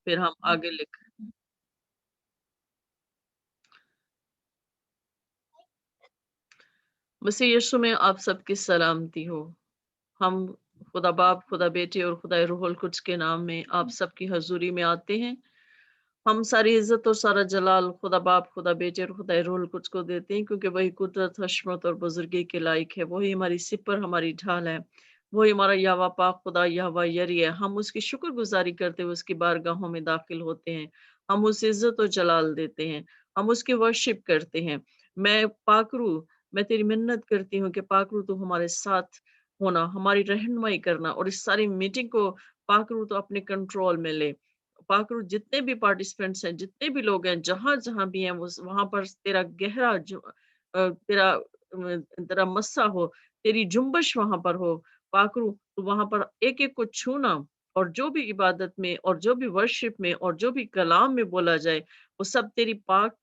फिर हम आगे लिख मसीह यीशु में आप सबकी सलामती हो। हम खुदा बाप, खुदा बेटे और खुदा रूहुल कुद्स के नाम में आप सबकी हजूरी में आते हैं। हम सारी इज्जत और सारा जलाल खुदा बाप, खुदा बेटे और खुदा रूहुल कुद्स को देते हैं, क्योंकि वही कुदरत, हशमत और बुजुर्गी के लायक है। वही हमारी सिपर, हमारी ढाल है। वही हमारा यावा पाक खुदा, यावा यरी है। हम उसकी शुक्रगुजारी करते हुए उसकी बारगाहों में दाखिल होते हैं। हम उसे इज्जत और जलाल देते हैं। हम उसकी वर्शिप करते हैं। मैं तेरी मिन्नत करती हूँ कि पाकरू तू हमारे साथ होना, हमारी रहनुमाई करना, और इस सारी मीटिंग को पाकरू तो अपने कंट्रोल में ले। पाकरू जितने भी पार्टिसिपेंट्स हैं, जितने भी लोग हैं, जहां भी हैं, वहां पर तेरा गहरा तेरा मस्सा हो, तेरी जुम्बश वहां पर हो। पाकरू तो वहां पर एक एक को छूना, और जो भी इबादत में और जो भी वर्शिप में और जो भी कलाम में बोला जाए, वो सब तेरी पाक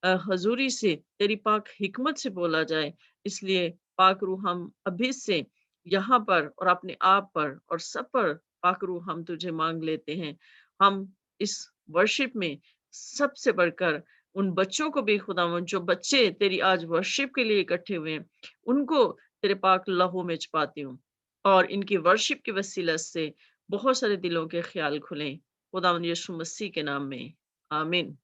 हजूरी से, तेरी पाक हिकमत से बोला जाए। इसलिए पाकरू हम अभी से यहाँ पर और अपने आप पर और सब पर पाकरू हम तुझे मांग लेते हैं। हम इस वर्शिप में सबसे बढ़कर उन बच्चों को भी खुदावंद, जो बच्चे तेरी आज वर्शिप के लिए इकट्ठे हुए हैं, उनको तेरे पाक लहू में छुपाती हूँ, और इनकी वर्शिप की वसीला से बहुत सारे दिलों के ख्याल खुलें, खुदावंद यीशु मसीह के नाम में, आमीन।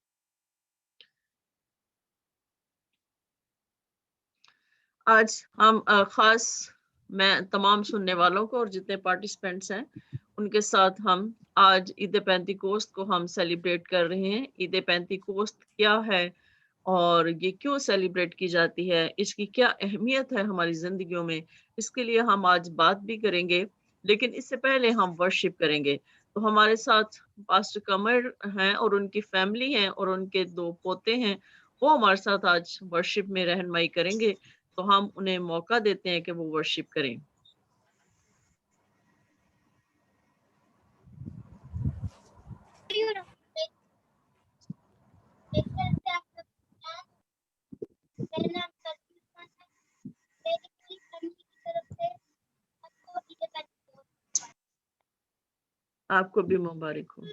आज हम खास मैं तमाम सुनने वालों को और जितने पार्टिसिपेंट्स हैं उनके साथ हम आज ईद पेंतिकोस्त को हम सेलिब्रेट कर रहे हैं। ईद पेंतिकोस्त क्या है और ये क्यों सेलिब्रेट की जाती है, इसकी क्या अहमियत है हमारी जिंदगियों में, इसके लिए हम आज बात भी करेंगे। लेकिन इससे पहले हम वर्शिप करेंगे। तो हमारे साथ पास्टर कमर हैं और उनकी फैमिली हैं और उनके 2 पोते हैं। वो हमारे साथ आज वर्शिप में रहनुमाई करेंगे। तो हम उन्हें मौका देते हैं कि वो वर्शिप करें। आपको भी मुबारक हो।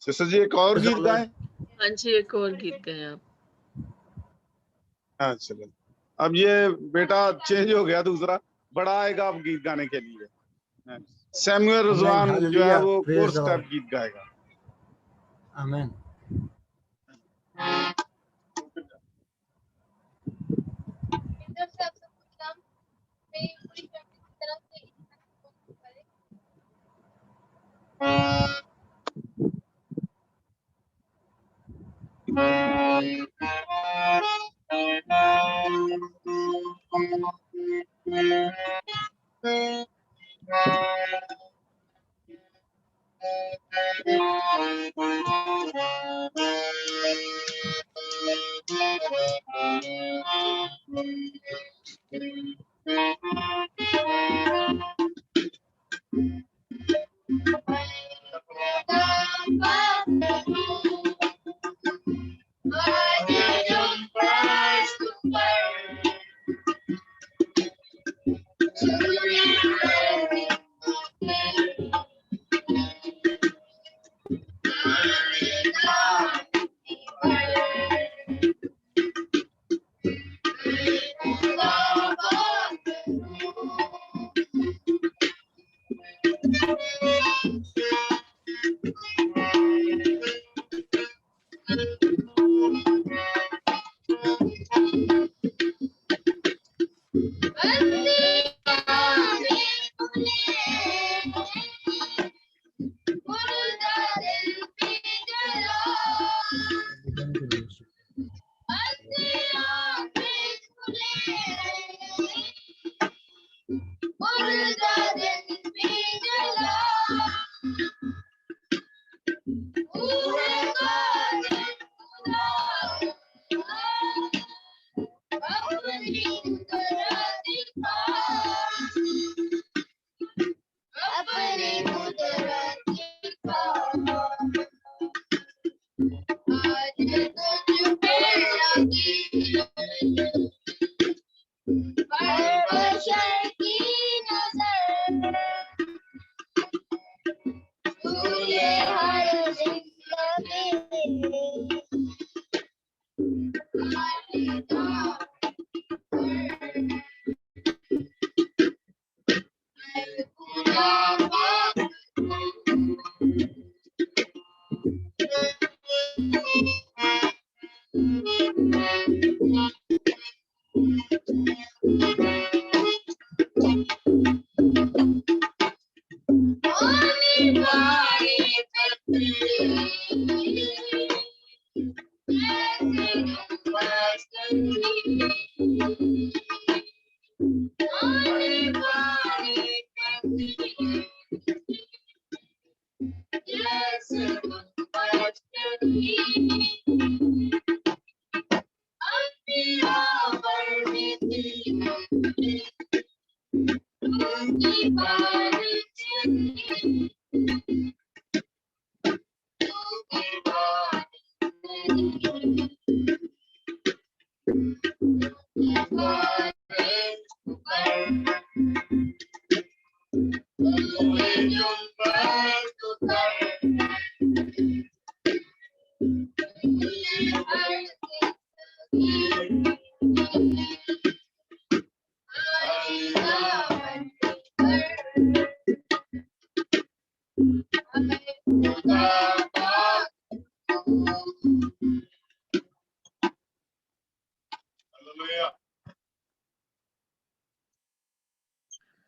سسٹر جی ایک اور گیت گائیں. ہاں جی ایک اور گیت گائیں آپ. ہاں چلو اب یہ بیٹا چینج ہو گیا دوسرا بڑا آئے گا اب گیت گانے کے لیے. سیموئل رضوان جو ہے وہ کورس ٹائپ گیت گائے گا. آمین.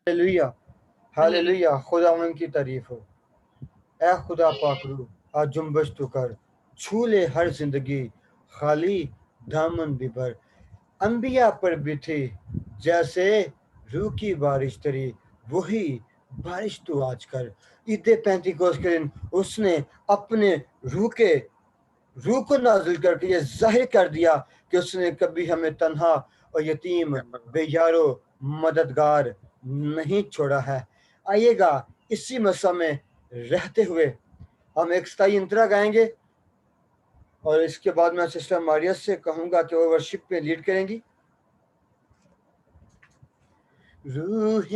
ہاللیلویہ ہاللیلویہ خداوند کی تعریف ہو. اے خدا پاک روح آج جنبش تو کر چھو لے ہر زندگی خالی دامن بھی بھر. انبیاء پر بھی تھی جیسے روح کی بارش تری وہی بارش تو آج کر. عید پینتیکوس کے دن اس نے اپنے روح کو نازل کر کے یہ ظاہر کر دیا کہ اس نے کبھی ہمیں تنہا اور یتیم بے یارو مددگار نہیں چھوڑا ہے. آئیے گا اسی مسئلہ میں رہتے ہوئے ہم ایک ستائی انترا گائیں گے اور اس کے بعد میں سسٹر ماریس سے کہوں گا کہ وہ ورشپ پہ لیڈ کریں گی. روح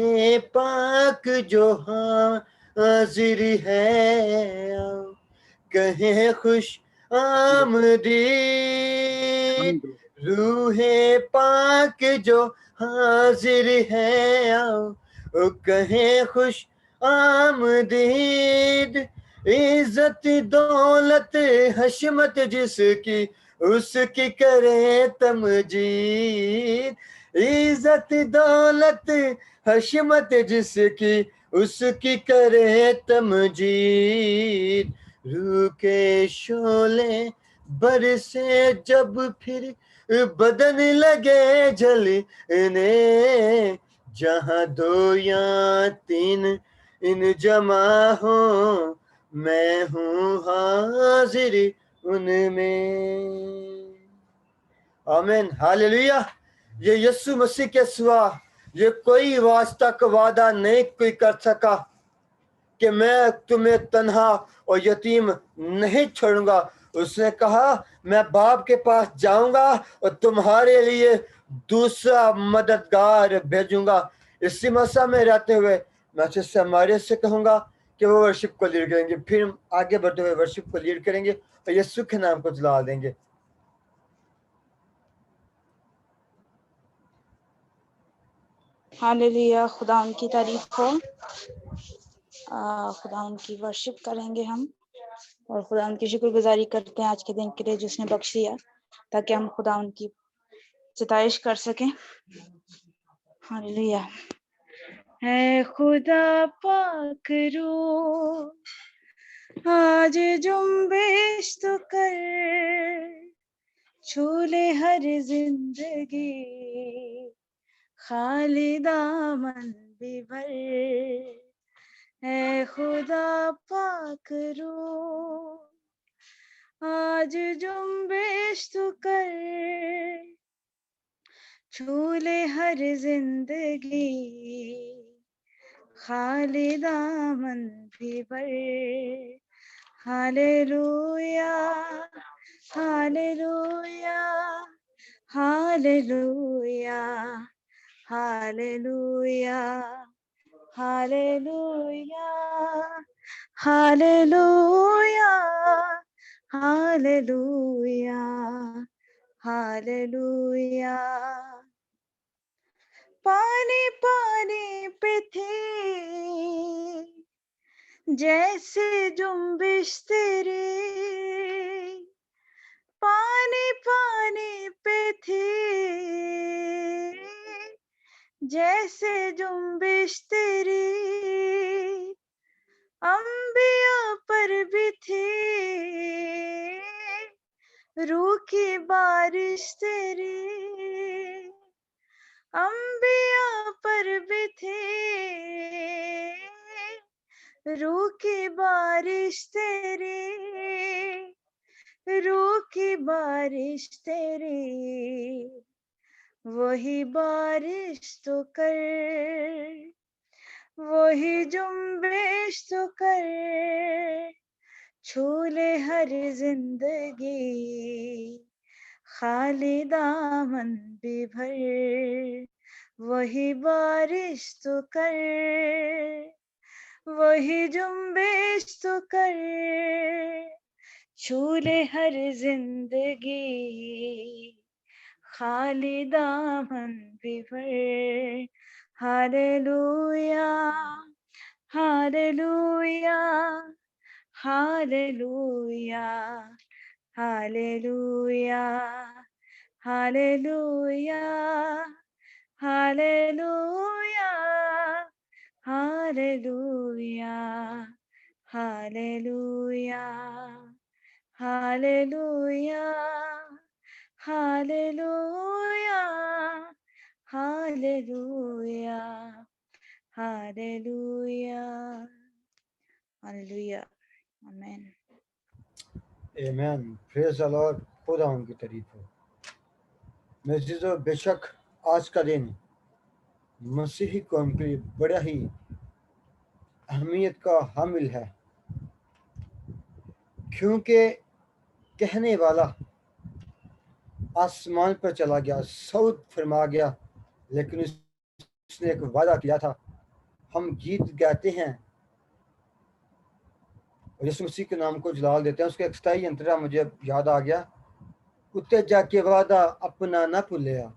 پاک جو حاضر ہے آؤ کہیں خوش آمدید روح پاک جو حاضر ہے آؤ کہیں خوش آمدید عزت دولت حشمت جس کی اس کی کرے تمجید عزت دولت حشمت جس کی اس کی کرے تمجید روح کے شعلے برسے جب پھر بدن لگے جلنے جہاں دو یا تین ان جمع ہوں میں ہوں حاضر ان میں آمین ہاللیلویہ یہ یسوع مسیح کے سوا یہ کوئی واسطہ کا وعدہ نہیں کوئی کر سکا کہ میں تمہیں تنہا اور یتیم نہیں چھوڑوں گا اس نے کہا میں باپ کے پاس جاؤں گا اور تمہارے لیے دوسرا مددگار بھیجوں گا اسی مسئلہ میں رہتے ہوئے میں سے ہمارے سے کہوں گا کہ وہ ورشپ کو لیڈ کریں گے پھر آگے بڑھتے ہوئے ورشپ کو لیڈ کریں گے اور یسوع کے نام کو جلال دیں گے ہاللیلویہ خدا ان کی تعریف ہو خدا ان کی ورشپ کریں گے ہم اور خدا ان کی شکر گزاری کرتے ہیں آج کے دن کے لیے جس نے بخش دیا تاکہ ہم خدا ان کی ستائش کر سکیں ہاللیلویہ اے خدا پاک روح آج جنبش تو کر چھولے ہر زندگی خالی دامن بھی بھر اے خدا پاک روح آج جنبش تو کر چھولے ہر زندگی خالی دامن بھی بھر ہاللیلویا ہاللیلویا ہاللیلویا ہاللیلویا ہاللیلویا ہاللیلویا ہاللیلویا ہاللیلویا پانی پانی پہ تھی جیسے جنبش تیری پانی پانی پہ تھی جیسے جنبش تیری انبیاء پر بھی تھی روح کی بارش تیری انبیاء پر بھی تھی روح کی بارش تیری روح کی بارش تیری وہی بارش تو کر وہی جنبش تو کر چھولے ہر زندگی خالی دامن بھی بھر وہی بارش تو کر وہی جنبش تو کر چھولے ہر زندگی خالی دامن بھی بھر ہاللیلویا ہاللیلویا ہاللیلویا ہاللیلویا ہاللیلویا ہاللیلویا ہاللیلویا ہاللیلویا ہاللیلویا ہاللیلویا ہاللیلویا ہاللیلویا ہاللیلویا آمین آمین پریز دی لارڈ خدا ان کی تعریف ہو میرے عزیزو بے شک آج کا دن مسیحی قوم کے لیے بڑا ہی اہمیت کا حامل ہے کیونکہ کہنے والا آسمان پر چلا گیا صعود فرما گیا لیکن اس اس نے ایک وعدہ کیا تھا. ہم گیت گاتے ہیں اور یسوع مسیح کے نام کو جلال دیتے ہیں. اس کا ایک ستائی انترا مجھے یاد آ گیا. اتنے جا کے وعدہ اپنا نہ بھولیا,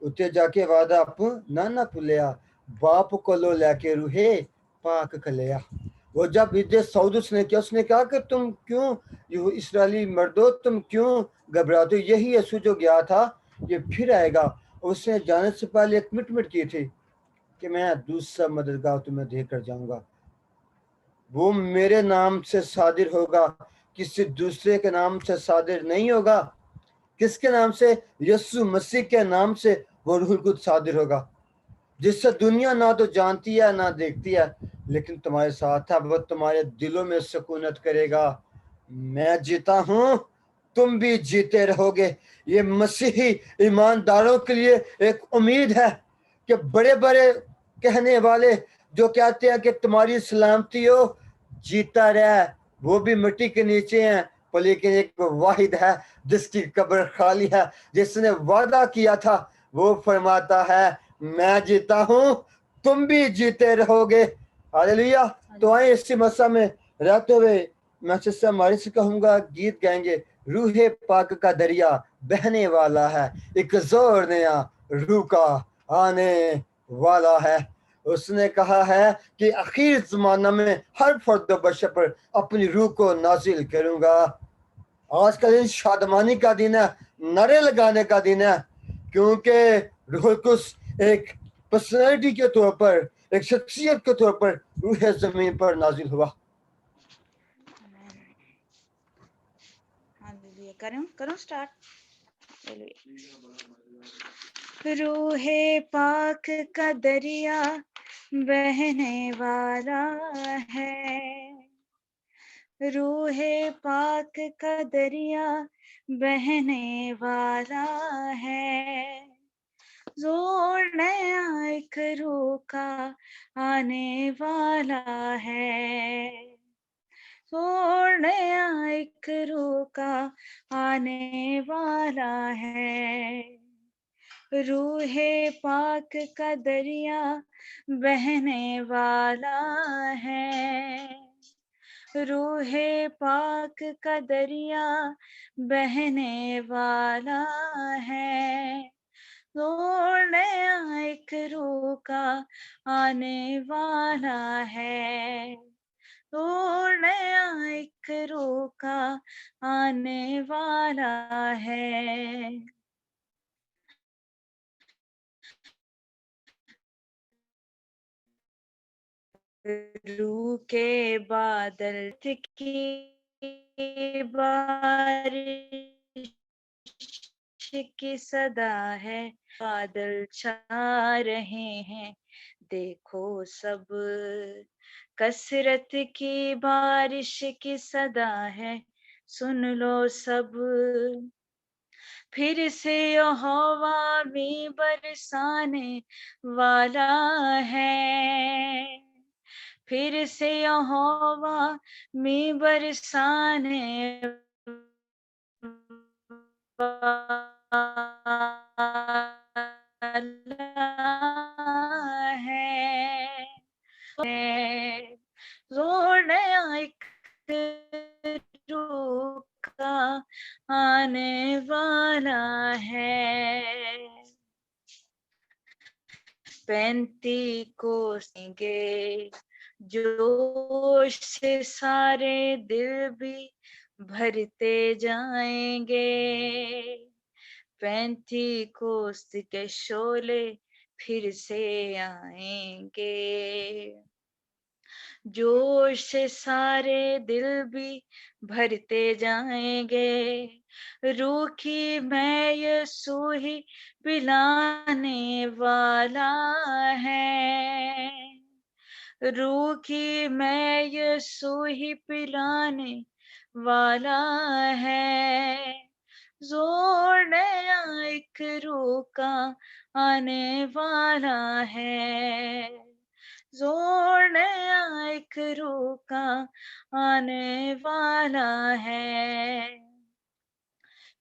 اتنے جا کے وعدہ اپنا نہ بھولیا, باپ کو لو لے کے روحے پاک کھلیا. وہ جب عید سعود نے کیا, اس نے کہا کہ تم کیوں اسرائیلی مردو تم کیوں گھبراتے ہو, یہی یسوع جو گیا تھا یہ پھر آئے گا. اس نے جانے سے پہلے ایک کمٹمنٹ کی تھی کہ میں دوسرا مددگار تمہیں دے کر جاؤں گا, وہ میرے نام سے صادر ہوگا, کسی دوسرے کے نام سے صادر نہیں ہوگا. کس کے نام سے؟ یسوع مسیح کے نام سے وہ روح القدس صادر ہوگا, جس سے دنیا نہ تو جانتی ہے نہ دیکھتی ہے, لیکن تمہارے ساتھ ہے, وہ تمہارے دلوں میں سکونت کرے گا. میں جیتا ہوں تم بھی جیتے رہو گے. یہ مسیحی ایمانداروں کے لیے ایک امید ہے کہ بڑے بڑے کہنے والے جو کہتے ہیں کہ تمہاری سلامتی ہو, جیتا رہے, وہ بھی مٹی کے نیچے ہیں, لیکن ایک واحد ہے جس کی قبر خالی ہے, جس نے وعدہ کیا تھا. وہ فرماتا ہے میں جیتا ہوں تم بھی جیتے رہو گے. ہاللیلویہ. تو آئیں اسی مسا میں رہتے ہوئے میں سے ہمارے سے کہوں گا, گیت گائیں گے. روح پاک کا دریا بہنے والا ہے, ایک زور نیا روح کا آنے والا ہے. اس نے کہا ہے کہ اخیر زمانہ میں ہر فرد و بشر پر اپنی روح کو نازل کروں گا. آج کا دن شادمانی کا دن ہے, نعرے لگانے کا دن ہے, کیونکہ روح القدس ایک پرسنالٹی کے طور پر, ایک شخصیت کے طور پر روح زمین پر نازل ہوا. کروں سٹارٹ. روح پاک کا دریا بہنے والا ہے, روح پاک کا دریا بہنے والا ہے, زور نیا ایک روح کا آنے والا ہے, زور نیا ایک روح کا آنے والا ہے. روح پاک کا دریا بہنے والا ہے, روح پاک کا دریا بہنے والا ہے, زور نیا ایک روح کا آنے والا ہے, زور نیا ایک روح کا آنے والا ہے. روح کے بادل کی بارش کی صدا ہے, بادل چھا رہے ہیں دیکھو سب, کثرت کی بارش کی صدا ہے سن لو سب. پھر سے یہوہ بھی برسانے والا ہے, پھر سے یہوہ بھی برسانے والا ہے, زور نیا ایک روح کا آنے والا ہے. پینتی کو سیں گے جوش سے سارے دل بھی بھرتے جائیں گے, پینتی کوست کے شعلے پھر سے آئیں گے, جوش سے سارے دل بھی بھرتے جائیں گے. روح کی میں یسوع ہی پلانے والا ہے, روح کی میں یسوع ہی پلانے والا ہے, زور نیا ایک روح کا آنے والا ہے, زور نیا ایک روح کا آنے والا ہے.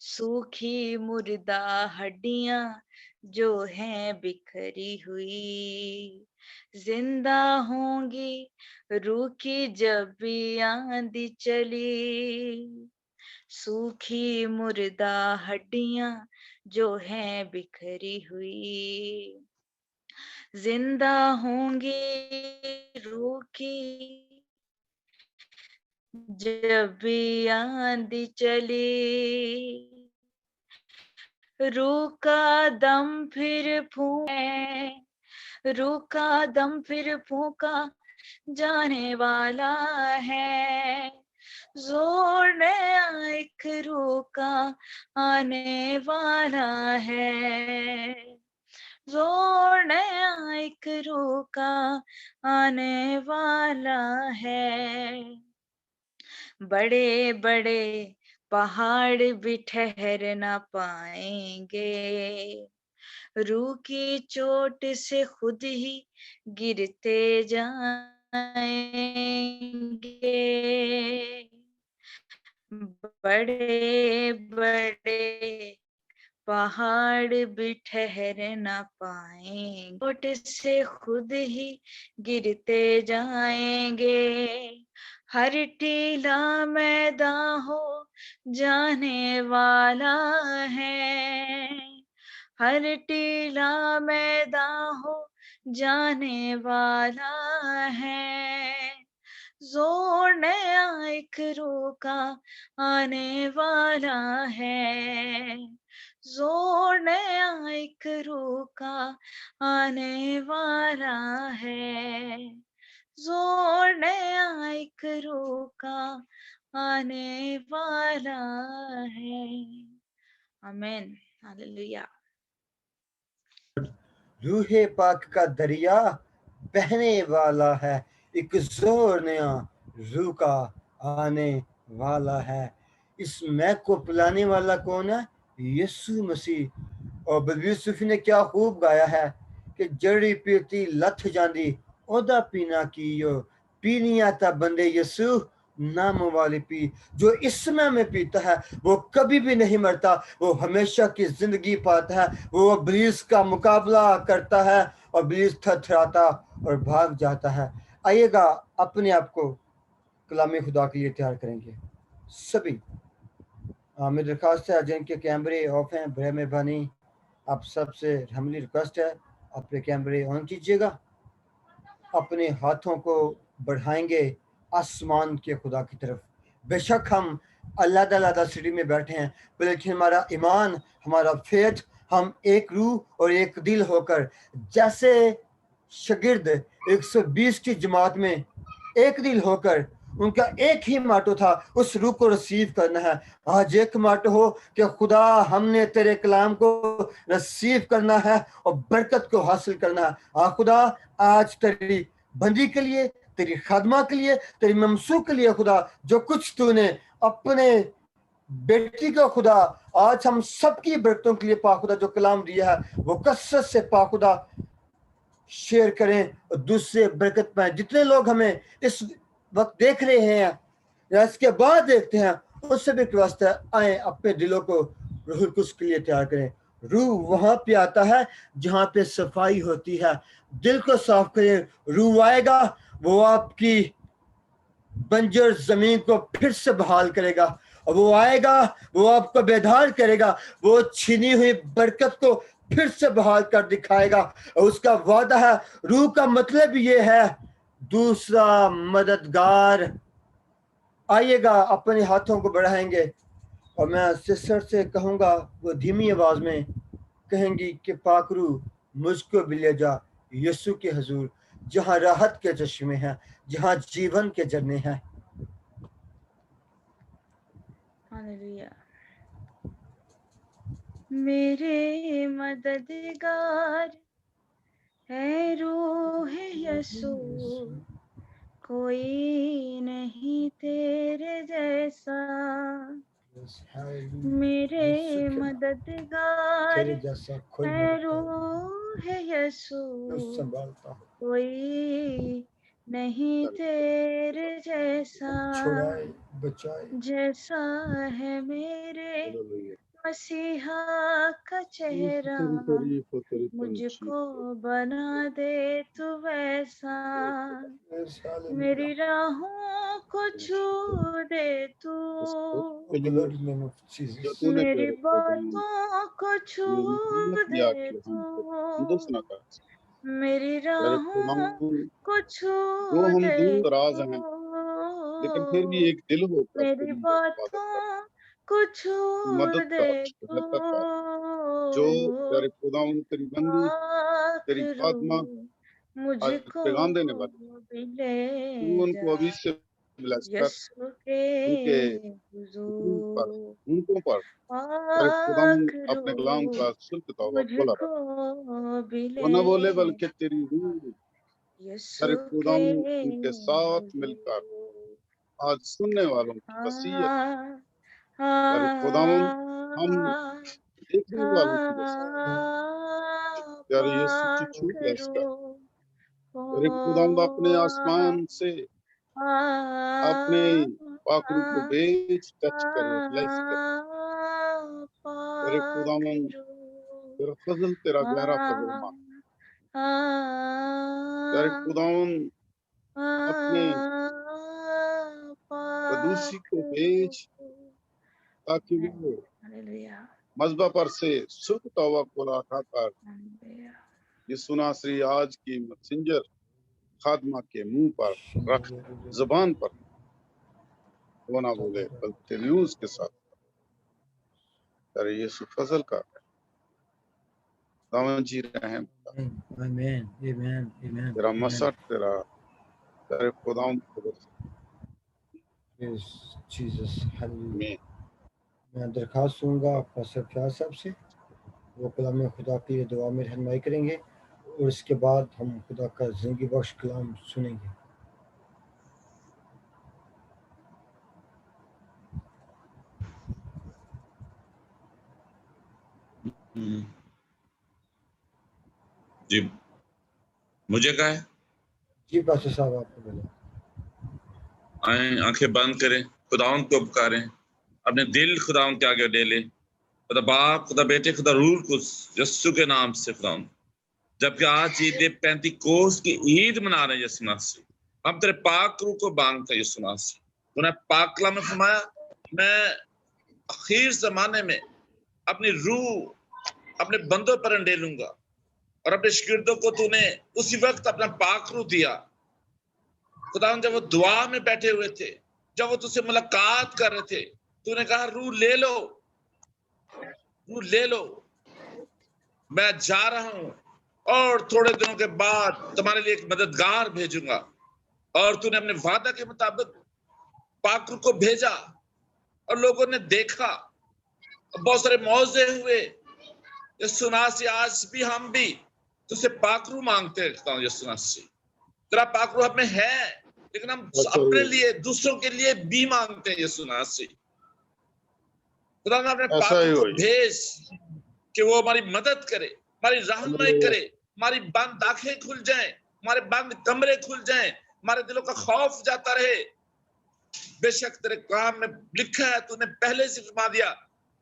सूखी मुर्दा हड्डियां जो हैं बिखरी हुई, जिंदा होंगी रूखी जब भी आंधी चली। सूखी मुर्दा हड्डियां जो हैं बिखरी हुई, जिंदा होंगी रूखी जब भी आंधी चली। रूह का दम फिर फूंके, रूह का दम फिर फूंका जाने वाला है, जोर नया एक रूह का आने वाला है, जोर नया एक रूह का आने वाला है। बड़े बड़े पहाड़ भी ठहर ना पाएंगे, रूह की चोट से खुद ही गिरते जाएंगे। बड़े बड़े पहाड़ भी ठहर ना पाएंगे, चोट से खुद ही गिरते जाएंगे। हर टीला मैदान हो जाने वाला है, हर टीला मैदान हो जाने वाला है, जोर नया एक रूह का आने वाला है, जोर नया एक रूह का आने वाला है, जोर नया एक रूह का आने वाला है। आमीन, हालेलुया। रूहे पाक का दरिया बहने वाला है, एक जोर नया रूह का आने वाला है। इस मैक को पिलाने वाला कौन है? यीशु मसीह। और बलबीर सूफी ने क्या खूब गाया है कि जड़ी पीती लथ जांदी ओदा पीना कीयो, पीनी आता बंदे यीशु नाम वाली पी। जो इस समय में पीता है वो कभी भी नहीं मरता, वो हमेशा की जिंदगी पाता है। वो इब्लीस का मुकाबला करता है और इब्लीस थरथराता और भाग जाता है। आइएगा अपने आप को कलाम खुदा के लिए तैयार करेंगे सभी। मेरी दरख्वास्त है जिनके कैमरे ऑफ हैं, बड़े मेहरबानी आप सबसे हमली रिक्वेस्ट है अपने कैमरे ऑन कीजिएगा। अपने हाथों को बढ़ाएंगे आसमान के खुदा की तरफ। बेशक हम अलग-अलग सिटी में बैठे हैं, लेकिन हमारा ईमान, हमारा फेथ, हम एक रूह और एक दिल होकर, जैसे शागिर्द 120 की जमात में एक दिल होकर उनका एक ही माटो था, उस रूह को रिसीव करना है। आज एक माटो हो कि खुदा हमने तेरे कलाम को रिसीव करना है और बरकत को हासिल करना है। खुदा आज तेरी बंदी के लिए, तेरी खादमा के लिए, तेरी ममसूक के लिए खुदा जो कुछ तूने अपने बेटी को खुदा आज हम सबकी बरकतों के लिए पाखुदा जो कलाम दिया है वो कसरत से पाखुदा शेयर करें और दूसरे बरकत पाएं। जितने लोग हमें इस वक्त देख रहे हैं या इसके बाद देखते हैं, उससे भी वास्ते आए अपने दिलों को रूह कुछ के लिए तैयार करें। रूह वहां पे आता है जहां पे सफाई होती है। दिल को साफ करें, रूह आएगा, वो आपकी बंजर जमीन को फिर से बहाल करेगा और वो आएगा, वो आपको बेदार करेगा, वो छीनी हुई बरकत को फिर से बहाल कर दिखाएगा। और उसका वादा है, रूह का मतलब ये है दूसरा मददगार। आइएगा अपने हाथों को बढ़ाएंगे और मैं सिस्टर से कहूंगा, वो धीमी आवाज में कहेंगी कि पाक रूह मुझको भी ले जा यीशु के हुजूर, जहां राहत के चश्मे हैं, जहां जीवन के झरने हैं। हालेलुया। मेरे मददगार है रूह यीशु, कोई नहीं तेरे जैसा। मेरे मददगार है रूह यीशु, कोई नहीं तेरे जैसा, जैसा है मेरे मसीहा का चेहरा तारीफ और तेरी मुझको तंजीद बना दे तू वैसा, मेरी राहों को छू दे तू, जो तूने मेरी तेरे खुदावन बातों को छू मेरी हिम्मत दे दिया कि हम तंदुरुस्त तू, न कर मेरी तेरे राहों खुदावन को छू जो हम दे दूर दराज तू, हैं लेकिन फिर भी एक दिल होकर मेरी तेरी इबादत कर बातों को छू मदद दे कर तू, बेहतर कर जो तेरे खुदावन तेरी बंदी तेरी आखिरू खात्मा आज मुझको पैगाम देने वाली भी ले तू जा उनको अभी से ब्लेस कर यीशु के उनके पर हुजूर, उनको पर तेरे खुदावन आखिरू अपने कलाम का शुल्क तौबा खोला मुझको रख भी वो ले न बोले जा बल्कि तेरी रूह यीशु तेरे के खुदावन उनके साथ मिलकर हुजूर, आज सुनने वालों की वसीयत हाँ तेरे खुदावन हम हाँ देखने वालों की वसीयत हाँ तेरे यीशु की पाक छूट ब्लेस कर रो तेरे खुदावन अपने आसमान से अपने पाखरू को भेज टच करे ब्लेस करे तेरे खुदावन तेरा फजल तेरा गहरा फजल मान तेरे खुदावन अपने कदूसी को भेज ताकि वो मज़बा पर से सुख तौबा को उठाकर ये सुनासरी आज की मैसेंजर खादमा के मुंह पर रख जुबान पर वो ना बोले बल्कि तेलूज के साथ तेरे यीशु फजल का दामन जी रहम Amen. Amen. Amen. तेरा Amen. मसट तेरा तेरे खुदावन को Yes, Jesus. Hallelujah. में मैं दरखास्त दूंगा पास्टर फयाज साहब से, वो कलाम खुदा की दुआ में रहनुमाई करेंगे और इसके बाद हम खुदा का जिंदगी बख्श कलाम सुनेंगे। जी मुझे कहा है जी पास्टर साहब आपको बोला। आए आंखें बंद करें, खुदाउन को पुकारें, अपने दिल खुदाउन के आगे डे ले। खुदा बाप, खुदा बेटे, खुदा रूह को यस्सु के नाम से खुदाउन, जबकि आज ईद पेंतीकोस की ईद मना रहे हैं यीशु मसीह, हम तेरे पाक रूह को मांगते हैं यीशु मसीह। तूने पाक कलाम में फरमाया, मैं आखिर जमाने में अपनी रूह अपने बंदों पर अंडेलूंगा, और अपने शागिर्दों को तूने उसी वक्त अपना पाक रूह दिया। खुदावन जब वो दुआ में बैठे हुए थे, जब वो तुझसे मुलाकात कर रहे थे, तूने कहा रूह ले लो, रूह ले लो, मैं जा रहा हूं और थोड़े दिनों के बाद तुम्हारे लिए एक मददगार भेजूंगा। और तूने अपने वादा के मुताबिक पाक रूह को भेजा और लोगों ने देखा, बहुत सारे मौजे हुए। यीशु मसीह आज भी हम भी तुझसे पाक रूह मांगते हैं। यीशु मसीह तेरा पाक रूह में है, लेकिन हम अपने लिए दूसरों के लिए भी मांगते हैं। यीशु मसीह खुदा ने अपने पाक रूह को भेज कि वो हमारी मदद करे, हमारी रहनुमाई करे, हमारी बंद आंखें खुल जाएं, हमारे बंद कमरे खुल जाएं, हमारे दिलों का खौफ जाता रहे। बेशक तेरे कलाम में लिखा है, तूने पहले से फरमा दिया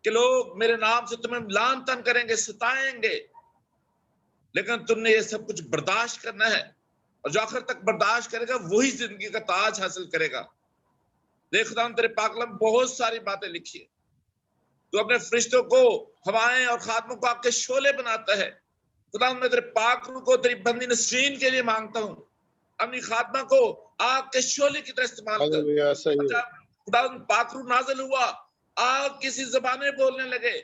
कि लोग मेरे नाम से तुम्हें लान तान करेंगे, सताएंगे, लेकिन तुमने ये सब कुछ बर्दाश्त करना है, और जो आखिर तक बर्दाश्त करेगा वही जिंदगी का ताज हासिल करेगा। देख खुदा तेरे पाक कलाम बहुत सारी बातें लिखी है। तू अपने फरिश्तों को हवाएं और खादमों को आपके शोले बनाता है। खुदा मैं तेरे पाक रूह को तेरी बंदी नसरीन के लिए मांगता हूँ, अपनी खादमा को आग के शोले की तरह इस्तेमाल कर। खुदा पाक रूह नाज़िल हुआ, आग किसी ज़बान में बोलने लगे।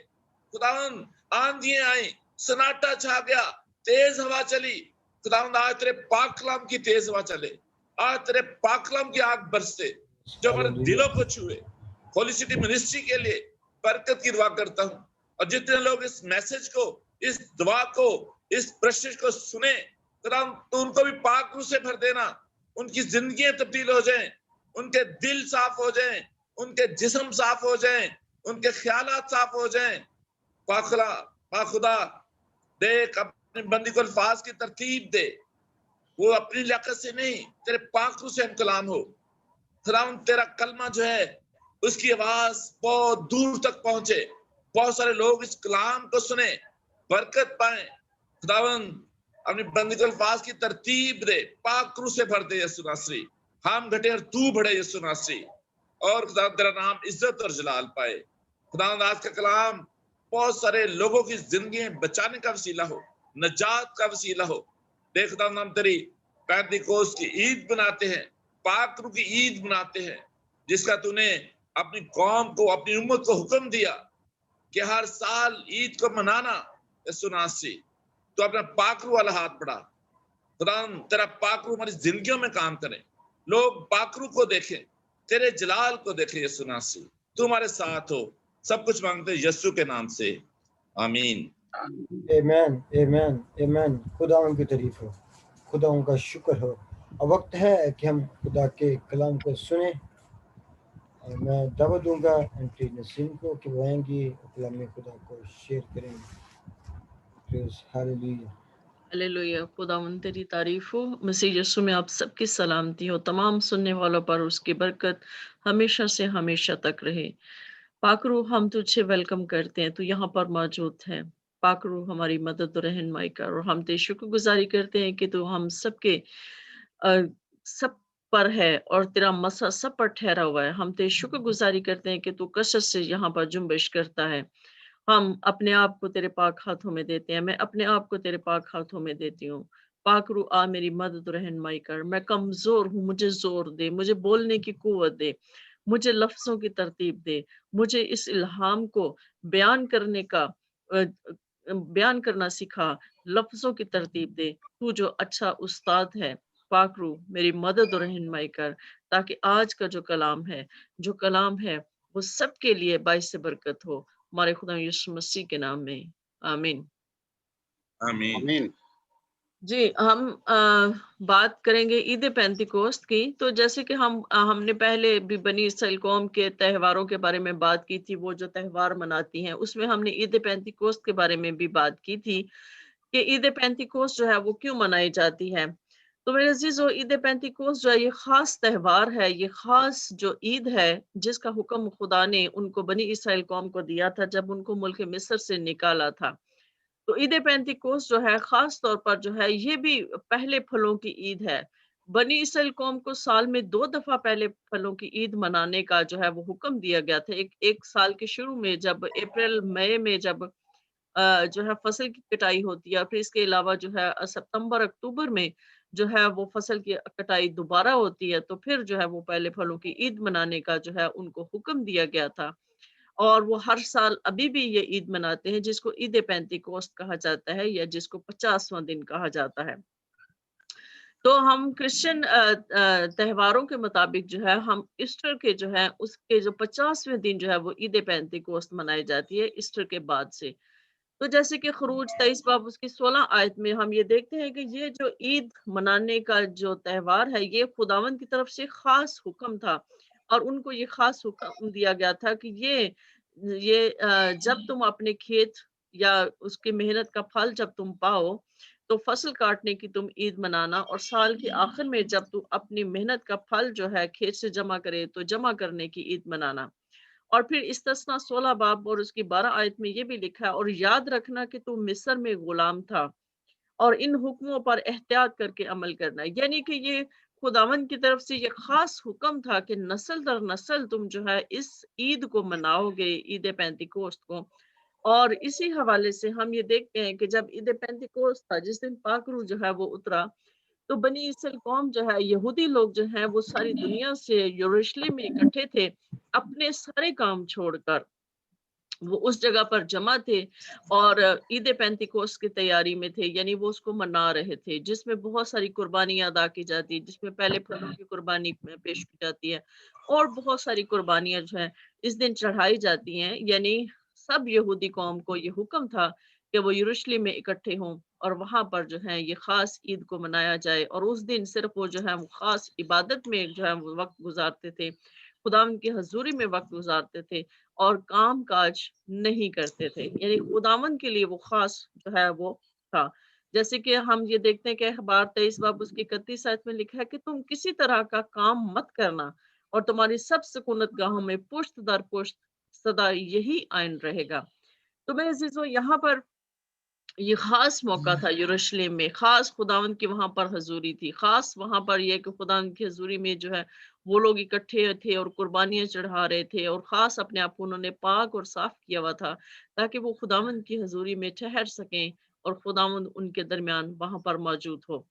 खुदावन आंधियां आई, सन्नाटा छा गया, तेज हवा चली। खुदावन आज तेरे पाक कलाम की तेज हवा चले, आज तेरे पाक कलाम की आग बरसे जो हमारे दिलों को छुए। होली सिटी मिनिस्ट्री के लिए बरकत की दुआ करता हूँ, और जितने लोग इस मैसेज को, इस दुआ को, इस प्रश्न को सुने, खुदावन तो उनको भी पाक रूह से भर देना, उनकी जिंदगियां तब्दील हो जाएं, उनके दिल साफ हो जाएं, उनके जिस्म साफ हो जाएं, उनके ख्यालात साफ हो जाएं। खुदा देख अपने बंदी को अल्फाज की तरतीब दे, वो अपनी लियाकत से नहीं, तेरे पाक रूह से हम कलाम हो। खुदावन तेरा कलमा जो है उसकी आवाज बहुत दूर तक पहुंचे, بہت سارے لوگ اس کلام کو سنے، برکت پائیں. خداوند اپنی بندی کے الفاظ کی ترتیب دے، پاک روح سے بھر دے یسوع ناصری. ہم گھٹے اور تو بڑھے یسوع ناصری، اور خدا تیرا نام عزت اور جلال پائے. خداوند آج کا کلام بہت سارے لوگوں کی زندگیاں بچانے کا وسیلہ ہو، نجات کا وسیلہ ہو. دیکھ خداوند ہم تیری پینتیکوست کی عید بناتے ہیں، پاک روح کی عید بناتے ہیں، جس کا تو نے اپنی قوم کو، اپنی امت کو حکم دیا کہ ہر سال عید کو منانا. یسوع ناصری تو اپنا پاک روح والا ہاتھ بڑھا. خدا تیرا پاک روح ہماری زندگیوں میں کام کرے، لوگ پاک روح کو دیکھیں، تیرے جلال کو دیکھیں. یسوع ناصری تو ہمارے ساتھ ہو. سب کچھ مانگتے ہیں یسوع کے نام سے، آمین. آمین آمین آمین. خدا ان کی تعریف ہو، خدا ان کا شکر ہو. اب وقت ہے کہ ہم خدا کے کلام کو سنیں. اور میں دعوت دوں گا انٹی نسیم کو کہ وہ آئیں گی کلام خدا کو شیئر کریں گے. ہاللیلویا. ہلیلویا. خداوند تیری تعریف ہو. مسیح یسوع میں آپ سب کی سلامتی ہو. تمام سننے والوں پر اس کی برکت ہمیشہ سے ہمیشہ تک رہے. پاک روح ہم تجھے ویلکم کرتے ہیں، تو یہاں پر موجود ہے. پاک روح ہماری مدد و رہنمائی کر، اور ہم تیری شکر گزاری کرتے ہیں کہ تو ہم سب کے سب پر ہے اور تیرا مسا سب پر ٹھہرا ہوا ہے. ہم تیری شکر گزاری کرتے ہیں کہ تو کثرت سے یہاں پر جنبش کرتا ہے. ہم اپنے آپ کو تیرے پاک ہاتھوں میں دیتے ہیں. میں اپنے آپ کو تیرے پاک ہاتھوں میں دیتی ہوں. پاک روح آ میری مدد و رہنمائی کر. میں کمزور ہوں، مجھے زور دے، مجھے بولنے کی قوت دے، مجھے لفظوں کی ترتیب دے، مجھے اس الہام کو بیان کرنا سکھا، لفظوں کی ترتیب دے. تو جو اچھا استاد ہے، پاک روح میری مدد و رہنمائی کر، تاکہ آج کا جو کلام ہے وہ سب کے لیے باعث برکت ہو. ہمارے خدا یسوع مسیح کے نام میں آمین. آمین. آمین. جی، ہم بات کریں گے عید پینتیکوست کی. تو جیسے کہ ہم نے پہلے بھی بنی اسرائیل قوم کے تہواروں کے بارے میں بات کی تھی، وہ جو تہوار مناتی ہیں، اس میں ہم نے عید پینتیکوست کے بارے میں بھی بات کی تھی کہ عید پینتیکوست جو ہے وہ کیوں منائی جاتی ہے. تو میرے عزیزو، عید پینتیکوست جو ہے یہ خاص تہوار ہے، یہ خاص جو عید ہے جس کا حکم خدا نے ان کو بنی اسرائیل قوم کو دیا تھا جب ان کو ملک مصر سے نکالا تھا. تو عید پینتیکوست جو ہے خاص طور پر جو ہے یہ بھی پہلے پھلوں کی عید ہے. بنی اسرائیل قوم کو سال میں 2 دفعہ پہلے پھلوں کی عید منانے کا جو ہے وہ حکم دیا گیا تھا. ایک سال کے شروع میں جب اپریل مئی میں جب جو ہے فصل کی کٹائی ہوتی ہے، پھر اس کے علاوہ جو ہے ستمبر اکتوبر میں جو ہے وہ فصل کی کٹائی دوبارہ ہوتی ہے. تو پھر جو ہے وہ پہلے پھلوں کی عید منانے کا جو ہے ان کو حکم دیا گیا تھا. اور وہ ہر سال ابھی بھی یہ عید مناتے ہیں جس کو عید پینتیکوست کہا جاتا ہے، یا جس کو 50واں دن کہا جاتا ہے. تو ہم کرسچن تہواروں کے مطابق جو ہے ہم ایسٹر کے جو ہے اس کے جو 50ویں دن جو ہے وہ عید پینتیکوست منائی جاتی ہے ایسٹر کے بعد سے. تو جیسے کہ خروج 23 باب اس کی 16 آیت میں ہم یہ دیکھتے ہیں کہ یہ جو عید منانے کا جو تہوار ہے یہ خداوند کی طرف سے خاص حکم تھا، اور ان کو یہ خاص حکم دیا گیا تھا کہ یہ جب تم اپنے کھیت یا اس کی محنت کا پھل جب تم پاؤ تو فصل کاٹنے کی تم عید منانا، اور سال کے آخر میں جب تم اپنی محنت کا پھل جو ہے کھیت سے جمع کرے تو جمع کرنے کی عید منانا. اور پھر استثنا 16 باب اور اس کی 12 آیت میں یہ بھی لکھا ہے، اور یاد رکھنا کہ تم مصر میں غلام تھا، اور ان حکموں پر احتیاط کر کے عمل کرنا. یعنی کہ یہ خداوند کی طرف سے یہ خاص حکم تھا کہ نسل در نسل تم جو ہے اس عید کو مناؤ گے، عید پینتیکوست کو. اور اسی حوالے سے ہم یہ دیکھتے ہیں کہ جب عید پینتیکوست تھا، جس دن پاک روح جو ہے وہ اترا، تو بنی اسرائیل قوم جو ہے، یہودی لوگ جو ہیں، وہ ساری دنیا سے یروشلم میں اکٹھے تھے، اپنے سارے کام چھوڑ کر وہ اس جگہ پر جمع تھے اور عید پینتیکوست کی تیاری میں تھے. یعنی وہ اس کو منا رہے تھے، جس میں بہت ساری قربانیاں ادا کی جاتی، جس میں پہلے پھلوں کی قربانی پیش کی جاتی ہے، اور بہت ساری قربانیاں جو ہیں اس دن چڑھائی جاتی ہیں. یعنی سب یہودی قوم کو یہ حکم تھا کہ وہ یروشلم میں اکٹھے ہوں اور وہاں پر جو ہے یہ خاص عید کو منایا جائے، اور اس دن صرف وہ جو ہے وہ خاص عبادت میں جو ہے وہ وقت گزارتے تھے، خداوند کی حضوری میں وقت گزارتے تھے، اور کام کاج نہیں کرتے تھے. یعنی خداوند کے لیے وہ خاص جو ہے وہ تھا. جیسے کہ ہم یہ دیکھتے ہیں کہ اخبار 23 باب اس کی 31 آیت میں لکھا ہے کہ تم کسی طرح کا کام مت کرنا، اور تمہاری سب سکونت گاہوں میں پشت در پشت سدا یہی آئین رہے گا. तो मेरे अजीजों, यहाँ पर ये खास मौका था यरूशलेम में, खास खुदावंद की वहां पर हजूरी थी, खास वहां पर ये कि खुदावंद की हजूरी में जो है वो लोग इकट्ठे थे और कुर्बानियां चढ़ा रहे थे, और खास अपने आप को उन्होंने पाक और साफ किया हुआ था ताकि वो खुदावंद की हजूरी में ठहर सकें और खुदावंद उनके दरमियान वहां पर मौजूद हो।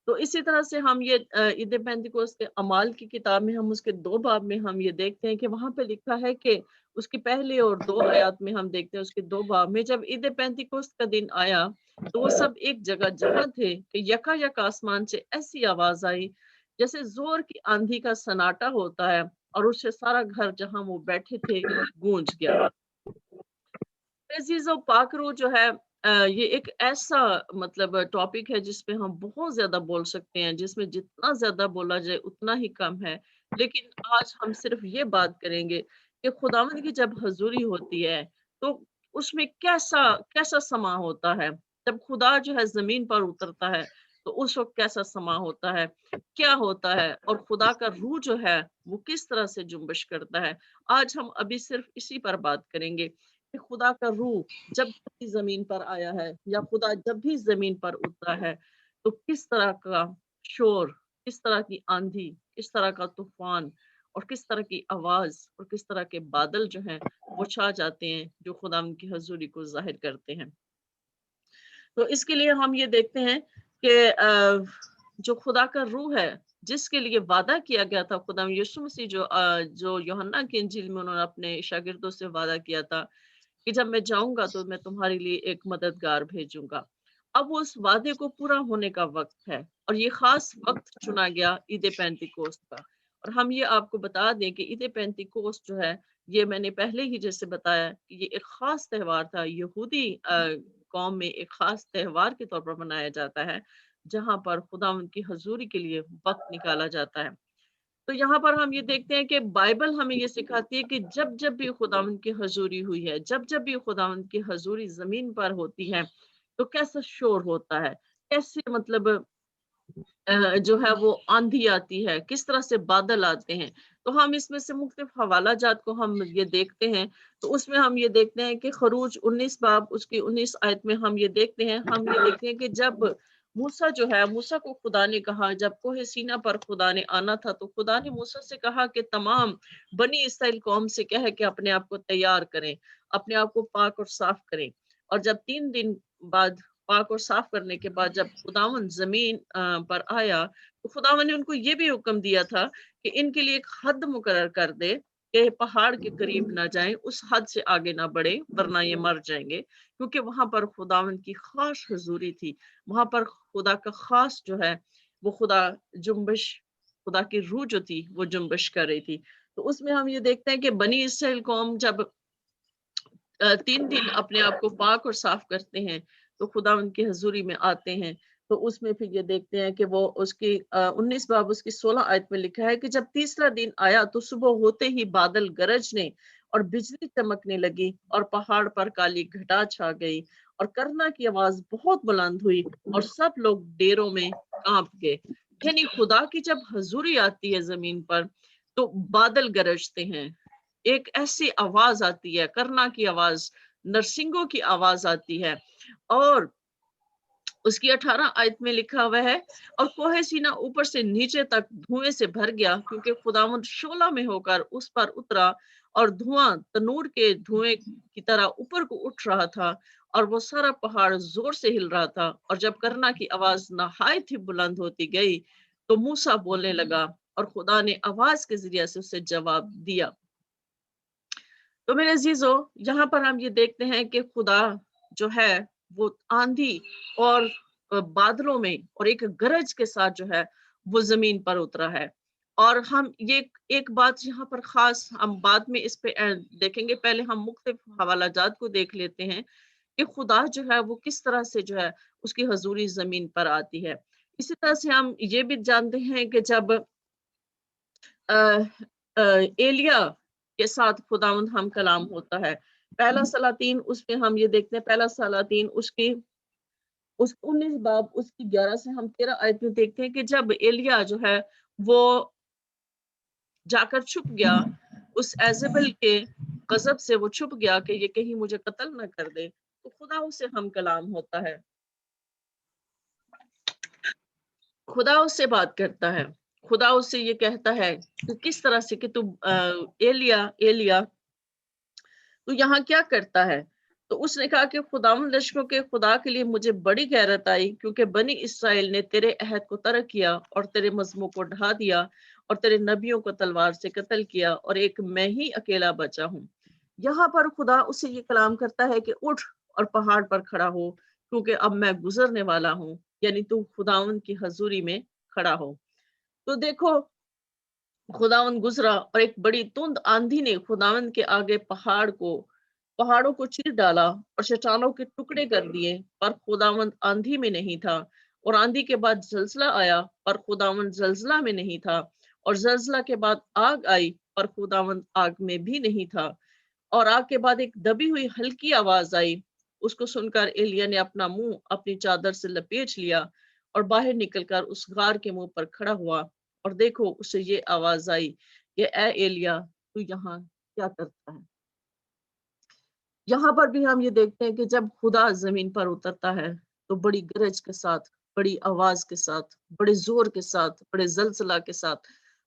तो इसी तरह से हम ये ईद पेंतिकोस्त के अमाल की किताब में हम उसके 2 बाब में हम ये देखते हैं कि वहां पे लिखा है कि उसकी पहले और 2 आयत में हम देखते हैं उसके 2 बाब में, जब ईद पेंतिकोस्त का दिन आया तो वो सब एक जगह जमा थे कि यकायक आसमान से ऐसी आवाज आई जैसे जोर की आंधी का सन्नाटा होता है, और उससे सारा घर जहां वो बैठे थे गूंज गया। अजीजों, पाक रूह जो है ये एक ऐसा मतलब टॉपिक है जिसपे हम बहुत ज्यादा बोल सकते हैं, जिसमें जितना ज्यादा बोला जाए उतना ही कम है। लेकिन आज हम सिर्फ ये बात करेंगे कि खुदावंद की जब हजूरी होती है तो उसमें कैसा कैसा समा होता है। जब खुदा जो है जमीन पर उतरता है तो उस वक्त कैसा समा होता है, क्या होता है, और खुदा का रूह जो है वो किस तरह से जुम्बिश करता है। आज हम अभी सिर्फ इसी पर बात करेंगे कि खुदा का रूह जब भी जमीन पर आया है या खुदा जब भी जमीन पर उतरा है तो किस तरह का शोर, किस तरह की आंधी, किस तरह का तूफान और किस तरह की आवाज और किस तरह के बादल जो हैं वो छा जाते हैं जो खुदा की हजूरी को जाहिर करते हैं। तो इसके लिए हम ये देखते हैं कि जो खुदा का रूह है जिसके लिए वादा किया गया था, खुदा यीशु मसीह जो यूहन्ना की इंजील में उन्होंने अपने शागिर्दों से वादा किया था कि जब मैं जाऊंगा तो मैं तुम्हारे लिए एक मददगार भेजूंगा। अब उस वादे को पूरा होने का वक्त है और ये खास वक्त चुना गया ईद पेंतिकोस्त का। और हम ये आपको बता दें कि ईद पेंतिकोस्त जो है ये मैंने पहले ही जैसे बताया कि ये एक खास त्योहार था, यहूदी कौम में एक खास त्योहार के तौर पर मनाया जाता है जहां पर खुदावंद की हजूरी के लिए वक्त निकाला जाता है। तो यहाँ पर हम ये देखते हैं कि बाइबल हमें ये सिखाती है कि जब जब भी खुदावंद की हजूरी हुई है, जब जब भी खुदावंद की हजूरी जमीन पर होती है तो कैसा शोर होता है, कैसे मतलब जो है वो आंधी आती है, किस तरह से बादल आते हैं। तो हम इसमें से मुख्तलिफ हवाला जात को हम ये देखते हैं। तो उसमें हम ये देखते हैं कि खरूज 19 बाब उसकी 19 आयत में हम ये देखते हैं कि जब मूसा जो है, मूसा को खुदा ने कहा, जब कोहे सीना पर खुदा ने आना था तो खुदा ने मूसा से कहा कि तमाम बनी इसराइल कौम से कहे कि अपने आप को तैयार करें, अपने आप को पाक और साफ करें। और जब 3 दिन बाद पाक और साफ करने के बाद जब खुदावन जमीन पर आया तो खुदावन ने उनको ये भी हुक्म दिया था कि इनके लिए एक हद मुकर्रर कर दे कि पहाड़ के करीब ना जाएं, उस हद से आगे ना बढ़े वरना ये मर जाएंगे, क्योंकि वहां पर खुदावन की खास हुजूरी थी। वहां पर खुदा का खास जो है वो खुदा जुम्बिश, खुदा की रूह जो थी वो जुम्बिश कर रही थी। तो उसमें हम ये देखते हैं कि बनी इसराइल कौम जब 3 दिन अपने आप को पाक और साफ करते हैं तो खुदा उनकी हजूरी में आते हैं। तो उसमें फिर ये देखते हैं कि वो उसकी 19 बाब उसकी 16 आयत में लिखा है कि जब तीसरा दिन आया तो सुबह होते ही बादल गरजने और बिजली चमकने लगी और पहाड़ पर काली घटा छा गई और करना की आवाज बहुत बुलंद हुई और सब लोग डेरों में कांप गए। यानी खुदा की जब हजूरी आती है जमीन पर तो बादल गरजते हैं, एक ऐसी आवाज आती है, करना की आवाज, नरसिंगों की आवाज आती है। और उसकी 18 आयत में लिखा हुआ है और कोहे सीना ऊपर से नीचे तक धुएं से भर गया क्योंकि खुदावंद शोला में होकर उस पर उतरा और धुआं तनूर के धुएं की तरह ऊपर को उठ रहा था और वो सारा पहाड़ जोर से हिल रहा था। और जब करना की आवाज नहायत ही बुलंद होती गई तो मूसा बोलने लगा और खुदा ने आवाज के जरिए से उसे जवाब दिया। तो मेरे अजीजों, यहाँ पर हम ये देखते हैं कि खुदा जो है वो आंधी और बादलों में और एक गरज के साथ जो है वो जमीन पर उतरा है। और हम ये एक बात यहाँ पर खास हम बाद में इस पे देखेंगे, पहले हम मुख्तलिफ हवालाजात को देख लेते हैं कि खुदा जो है वो किस तरह से जो है उसकी हजूरी जमीन पर आती है। इसी तरह से हम ये भी जानते हैं कि जब एलिया के साथ खुदावंद हम कलाम होता है, पहला सलातीन उसमें हम ये देखते हैं, पहला सलातीन उसकी 19 बाब उसकी 11 से हम 13 आयत में देखते हैं कि जब एलिया जो है वो जाकर छुप गया उस एजेबल के गजब से वो छुप गया कि ये कहीं मुझे कत्ल ना कर दे, तो खुदा उससे हम कलाम होता है, खुदा उससे बात करता है। खुदा उससे ये कहता है कि किस तरह से कि तू एलिया एलिया तू यहाँ क्या करता है। तो उसने कहा कि खुदावंद लश्करों के खुदा के लिए मुझे बड़ी गैरत आई, क्योंकि बनी इसराइल ने तेरे अहद को तर्क किया और तेरे मज़मू को ढा दिया और तेरे नबियों को तलवार से कत्ल किया और एक मैं ही अकेला बचा हूँ। यहाँ पर खुदा उससे ये कलाम करता है कि उठ और पहाड़ पर खड़ा हो, क्योंकि अब मैं गुजरने वाला हूँ, यानी तू खुदावंद की हजूरी में खड़ा हो। तो देखो, खुदावंद गुजरा और एक बड़ी तुंद आंधी ने खुदावंद के आगे पहाड़ों को चीर डाला और चट्टानों के टुकड़े कर दिए, पर खुदावंद आंधी में नहीं था। और आंधी के बाद जलजला आया, पर खुदावंद जलजला में नहीं था। और जलजला के बाद आग आई, पर खुदावंद आग में भी नहीं था। और आग के बाद एक दबी हुई हल्की आवाज आई। उसको सुनकर एलिया ने अपना मुंह अपनी चादर से लपेट लिया और बाहर निकलकर उस गार के मुंह पर खड़ा हुआ। और देखो, उसे ये आवाज आई कि ए एलिया, तू यहाँ क्या करता है। यहाँ पर भी हम ये देखते हैं कि जब खुदा जमीन पर उतरता है तो बड़ी गरज के साथ, बड़ी आवाज के साथ, बड़े जोर के साथ, बड़े जलजला के साथ,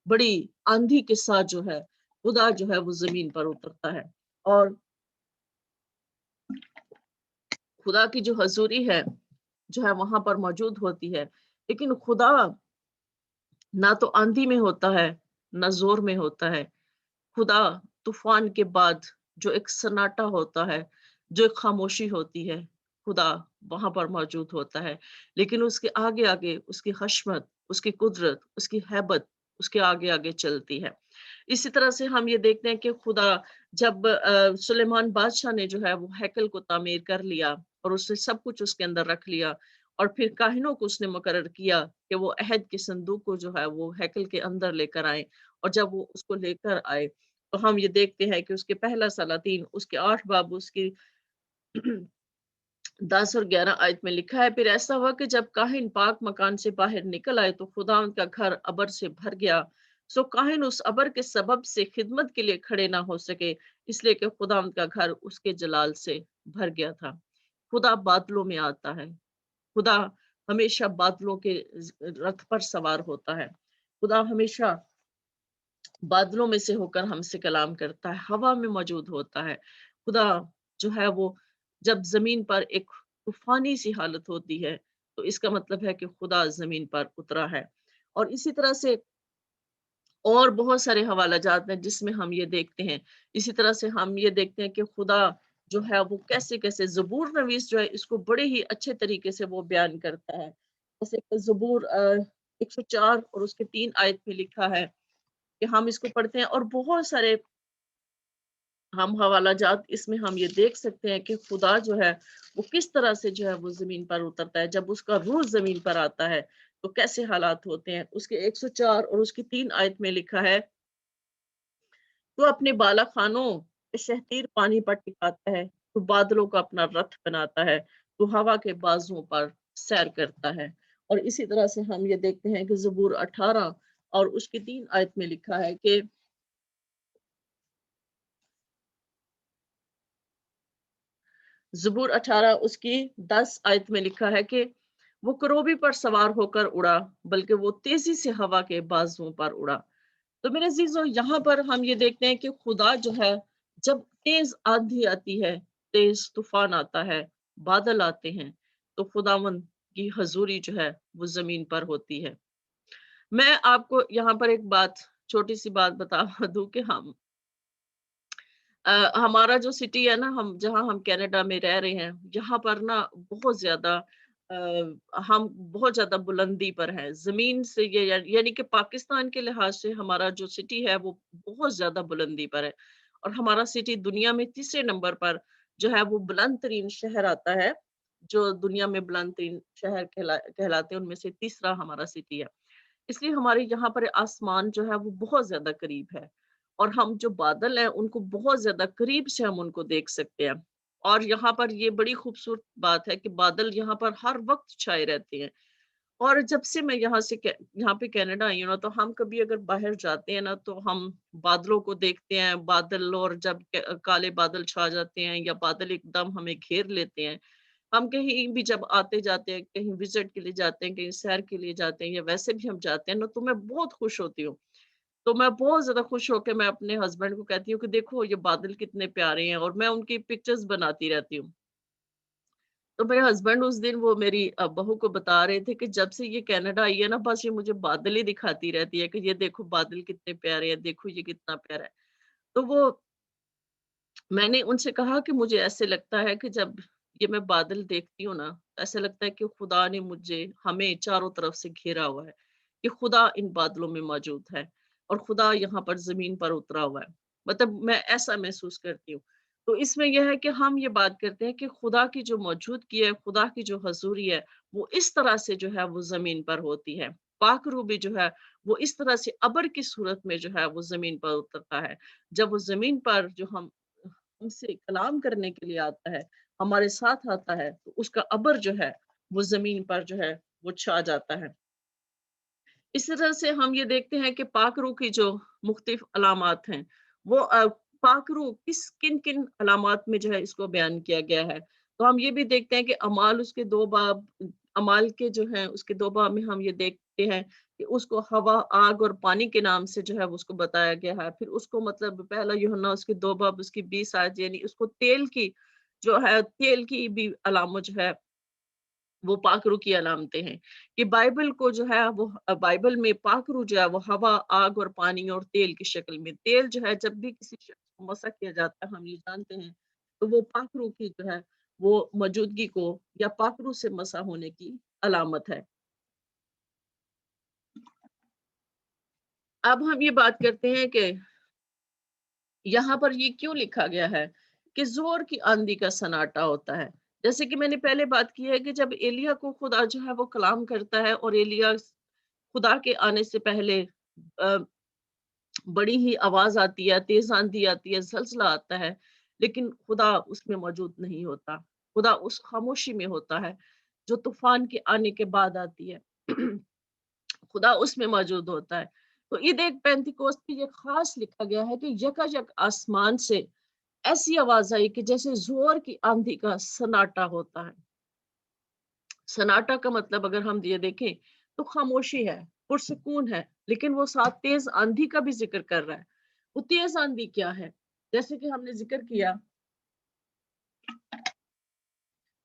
बड़ी आंधी के साथ जो है खुदा जो है वो जमीन पर उतरता है। और खुदा की जो हजूरी है जो है वहां पर मौजूद होती है। लेकिन खुदा ना तो आंधी में होता है, ना जोर में होता है। खुदा तूफान के बाद जो एक सन्नाटा होता है, जो एक खामोशी होती है, खुदा वहां पर मौजूद होता है। लेकिन उसके आगे आगे उसकी हशमत, उसकी कुदरत, उसकी हैबत उसके आगे आगे चलती है। इसी तरह से हम ये देखते हैं कि खुदा जब सुलेमान बादशाह ने जो है वो हैकल को तामीर कर लिया और उसने सब कुछ उसके अंदर रख लिया, और फिर काहिनों को उसने मुकर्रर किया कि वो अहद के संदूक को जो है वो हैकल के अंदर लेकर आए। और जब वो उसको लेकर आए तो हम ये देखते हैं कि उसके पहला सलातीन उसके 8 बाब उसकी 10 और 11 आयत में लिखा है, फिर ऐसा हुआ कि जब काहिन पाक मकान से बाहर निकल आए तो खुदावंद का घर अबर से भर गया। सो काहिन उस अबर के सबब से खिदमत के लिए खड़े ना हो सके, इसलिए कि खुदावंद का घर उसके जलाल से भर गया था। खुदा बादलों में आता है। खुदा हमेशा बादलों के रथ पर सवार होता है। खुदा हमेशा बादलों में से होकर हमसे कलाम करता है, हवा में मौजूद होता है। खुदा जो है वो जब जमीन पर एक तूफानी सी हालत होती है तो इसका मतलब है कि खुदा जमीन पर उतरा है। और इसी तरह से और बहुत सारे हवाला जात हैं जिसमें हम ये देखते हैं। इसी तरह से हम ये देखते हैं कि खुदा जो है वो कैसे कैसे ज़बूर नवीस जो है इसको बड़े ही अच्छे तरीके से वो बयान करता है। जैसे कि ज़बूर 104 और उसके 3 आयत में लिखा है कि हम इसको पढ़ते हैं, और बहुत सारे हम हवाला जात इसमें हम ये देख सकते हैं कि खुदा जो है वो किस तरह से जो है वो जमीन पर उतरता है। जब उसका रूह जमीन पर आता है तो कैसे हालात होते हैं। उसके 104 और उसकी 3 आयत में लिखा है, तो अपने बाला खानों पे शहतीर पानी पर टिकाता है, तो बादलों का अपना रथ बनाता है, तो हवा के बाजुओं पर सैर करता है। और इसी तरह से हम ये देखते हैं कि ज़बूर 18 और उसकी 3 आयत में लिखा है कि ज़बूर 18 उसकी 10 आयत में लिखा है कि वो करोबी पर सवार होकर उड़ा, बल्कि वो तेजी से हवा के बाजुओं पर उड़ा। तो मेरे अजीजों, यहाँ पर हम ये देखते हैं कि खुदा जो है जब तेज आंधी आती है, तेज तूफान आता है, बादल आते हैं, तो खुदावंद की हजूरी जो है वो जमीन पर होती है। मैं आपको यहाँ पर एक बात, छोटी सी बात बता दूं कि हमारा जो सिटी है ना, हम जहाँ हम कनाडा में रह रहे हैं, यहाँ पर ना बहुत ज्यादा हम बहुत ज्यादा बुलंदी पर हैं जमीन से। ये यानी कि पाकिस्तान के लिहाज से हमारा जो सिटी है वो बहुत ज्यादा बुलंदी पर है। और हमारा सिटी दुनिया में तीसरे नंबर पर जो है वो बुलंद तरीन शहर आता है, जो दुनिया में बुलंद तरीन शहर कहलाते हैं, उनमें से तीसरा हमारा सिटी है। इसलिए हमारे यहाँ पर आसमान जो है वो बहुत ज्यादा करीब है, और हम जो बादल हैं उनको बहुत ज्यादा करीब से हम उनको देख सकते हैं। और यहाँ पर ये बड़ी खूबसूरत बात है कि बादल यहाँ पर हर वक्त छाए रहते हैं। और जब से मैं यहाँ पे कनाडा आई हूँ ना, तो हम कभी अगर बाहर जाते हैं ना, तो हम बादलों को देखते हैं, बादल, और जब काले बादल छा जाते हैं या बादल एकदम हमें घेर लेते हैं, हम कहीं भी जब आते जाते हैं, कहीं विजिट के लिए जाते हैं, कहीं सैर के लिए जाते हैं, या वैसे भी हम जाते हैं ना, तो मैं बहुत खुश होती हूँ। तो मैं बहुत ज्यादा खुश होकर मैं अपने हस्बैंड को कहती हूँ कि देखो ये बादल कितने प्यारे हैं, और मैं उनकी पिक्चर्स बनाती रहती हूँ। तो मेरे हस्बैंड उस दिन वो मेरी बहू को बता रहे थे कि जब से ये कनाडा आई है ना, बस ये मुझे बादल ही दिखाती रहती है कि ये देखो बादल कितने प्यारे हैं, देखो ये कितना प्यारा है। तो वो मैंने उनसे कहा कि मुझे ऐसे लगता है कि जब ये मैं बादल देखती हूँ ना, ऐसे लगता है कि खुदा ने हमें चारों तरफ से घेरा हुआ है, कि खुदा इन बादलों में मौजूद है और खुदा यहाँ पर जमीन पर उतरा हुआ है। मतलब मैं ऐसा महसूस करती हूँ। तो इसमें यह है कि हम ये बात करते हैं कि खुदा की जो मौजूदगी है, खुदा की जो हजूरी है, वो इस तरह से जो है वो जमीन पर होती है। पाक रूह भी जो है वो इस तरह से अबर की सूरत में जो है वो जमीन पर उतरता है। जब वो जमीन पर जो हमसे कलाम करने के लिए आता है, हमारे साथ आता है, तो उसका अबर जो है वो जमीन पर जो है वो छा जाता है। इस तरह से हम ये देखते हैं कि पाक रूह की जो मुख्तलिफ अलामात हैं, वो पाक रूह किन किन अलामात में जो है इसको बयान किया गया है। तो हम ये भी देखते हैं कि अमाल के जो है उसके 2 बाब में हम ये देखते हैं कि उसको हवा, आग और पानी के नाम से जो है उसको बताया गया है। फिर उसको मतलब पहला यूहन्ना उसके 2 बाब उसकी 20 आयत, यानी उसको तेल की भी अलामत जो है वो पाकरू की अलामतें हैं, कि बाइबल को जो है वो बाइबल में पाकरू जो है वो हवा, आग और पानी और तेल की शक्ल में, तेल जो है जब भी किसी शख्स को मसा किया जाता है, हम ये जानते हैं, तो वो पाकरू की जो है वो मौजूदगी को या पाकरू से मसा होने की अलामत है। अब हम ये बात करते हैं कि यहाँ पर ये क्यों लिखा गया है कि जोर की आंधी का सन्नाटा होता है। जैसे कि मैंने पहले बात की है कि जब एलिया को खुदा जो है वो कलाम करता है, और एलिया खुदा के आने से पहले अ, बड़ी ही आवाज आती है, तेज आंधी आती है, जलजला आता है, लेकिन खुदा उसमें मौजूद नहीं होता। खुदा उस खामोशी में होता है जो तूफान के आने के बाद आती है। खुदा उसमें मौजूद होता है। तो ईद एक पेंतिकोस्त पे ये खास लिखा गया है कि यकायक आसमान से ऐसी आवाज आई कि जैसे जोर की आंधी का सन्नाटा होता है। सन्नाटा का मतलब अगर हम ये देखें तो खामोशी है, पुरसकून है, लेकिन वो साथ तेज आंधी का भी जिक्र कर रहा है। वो तेज आंधी क्या है? जैसे कि हमने जिक्र किया,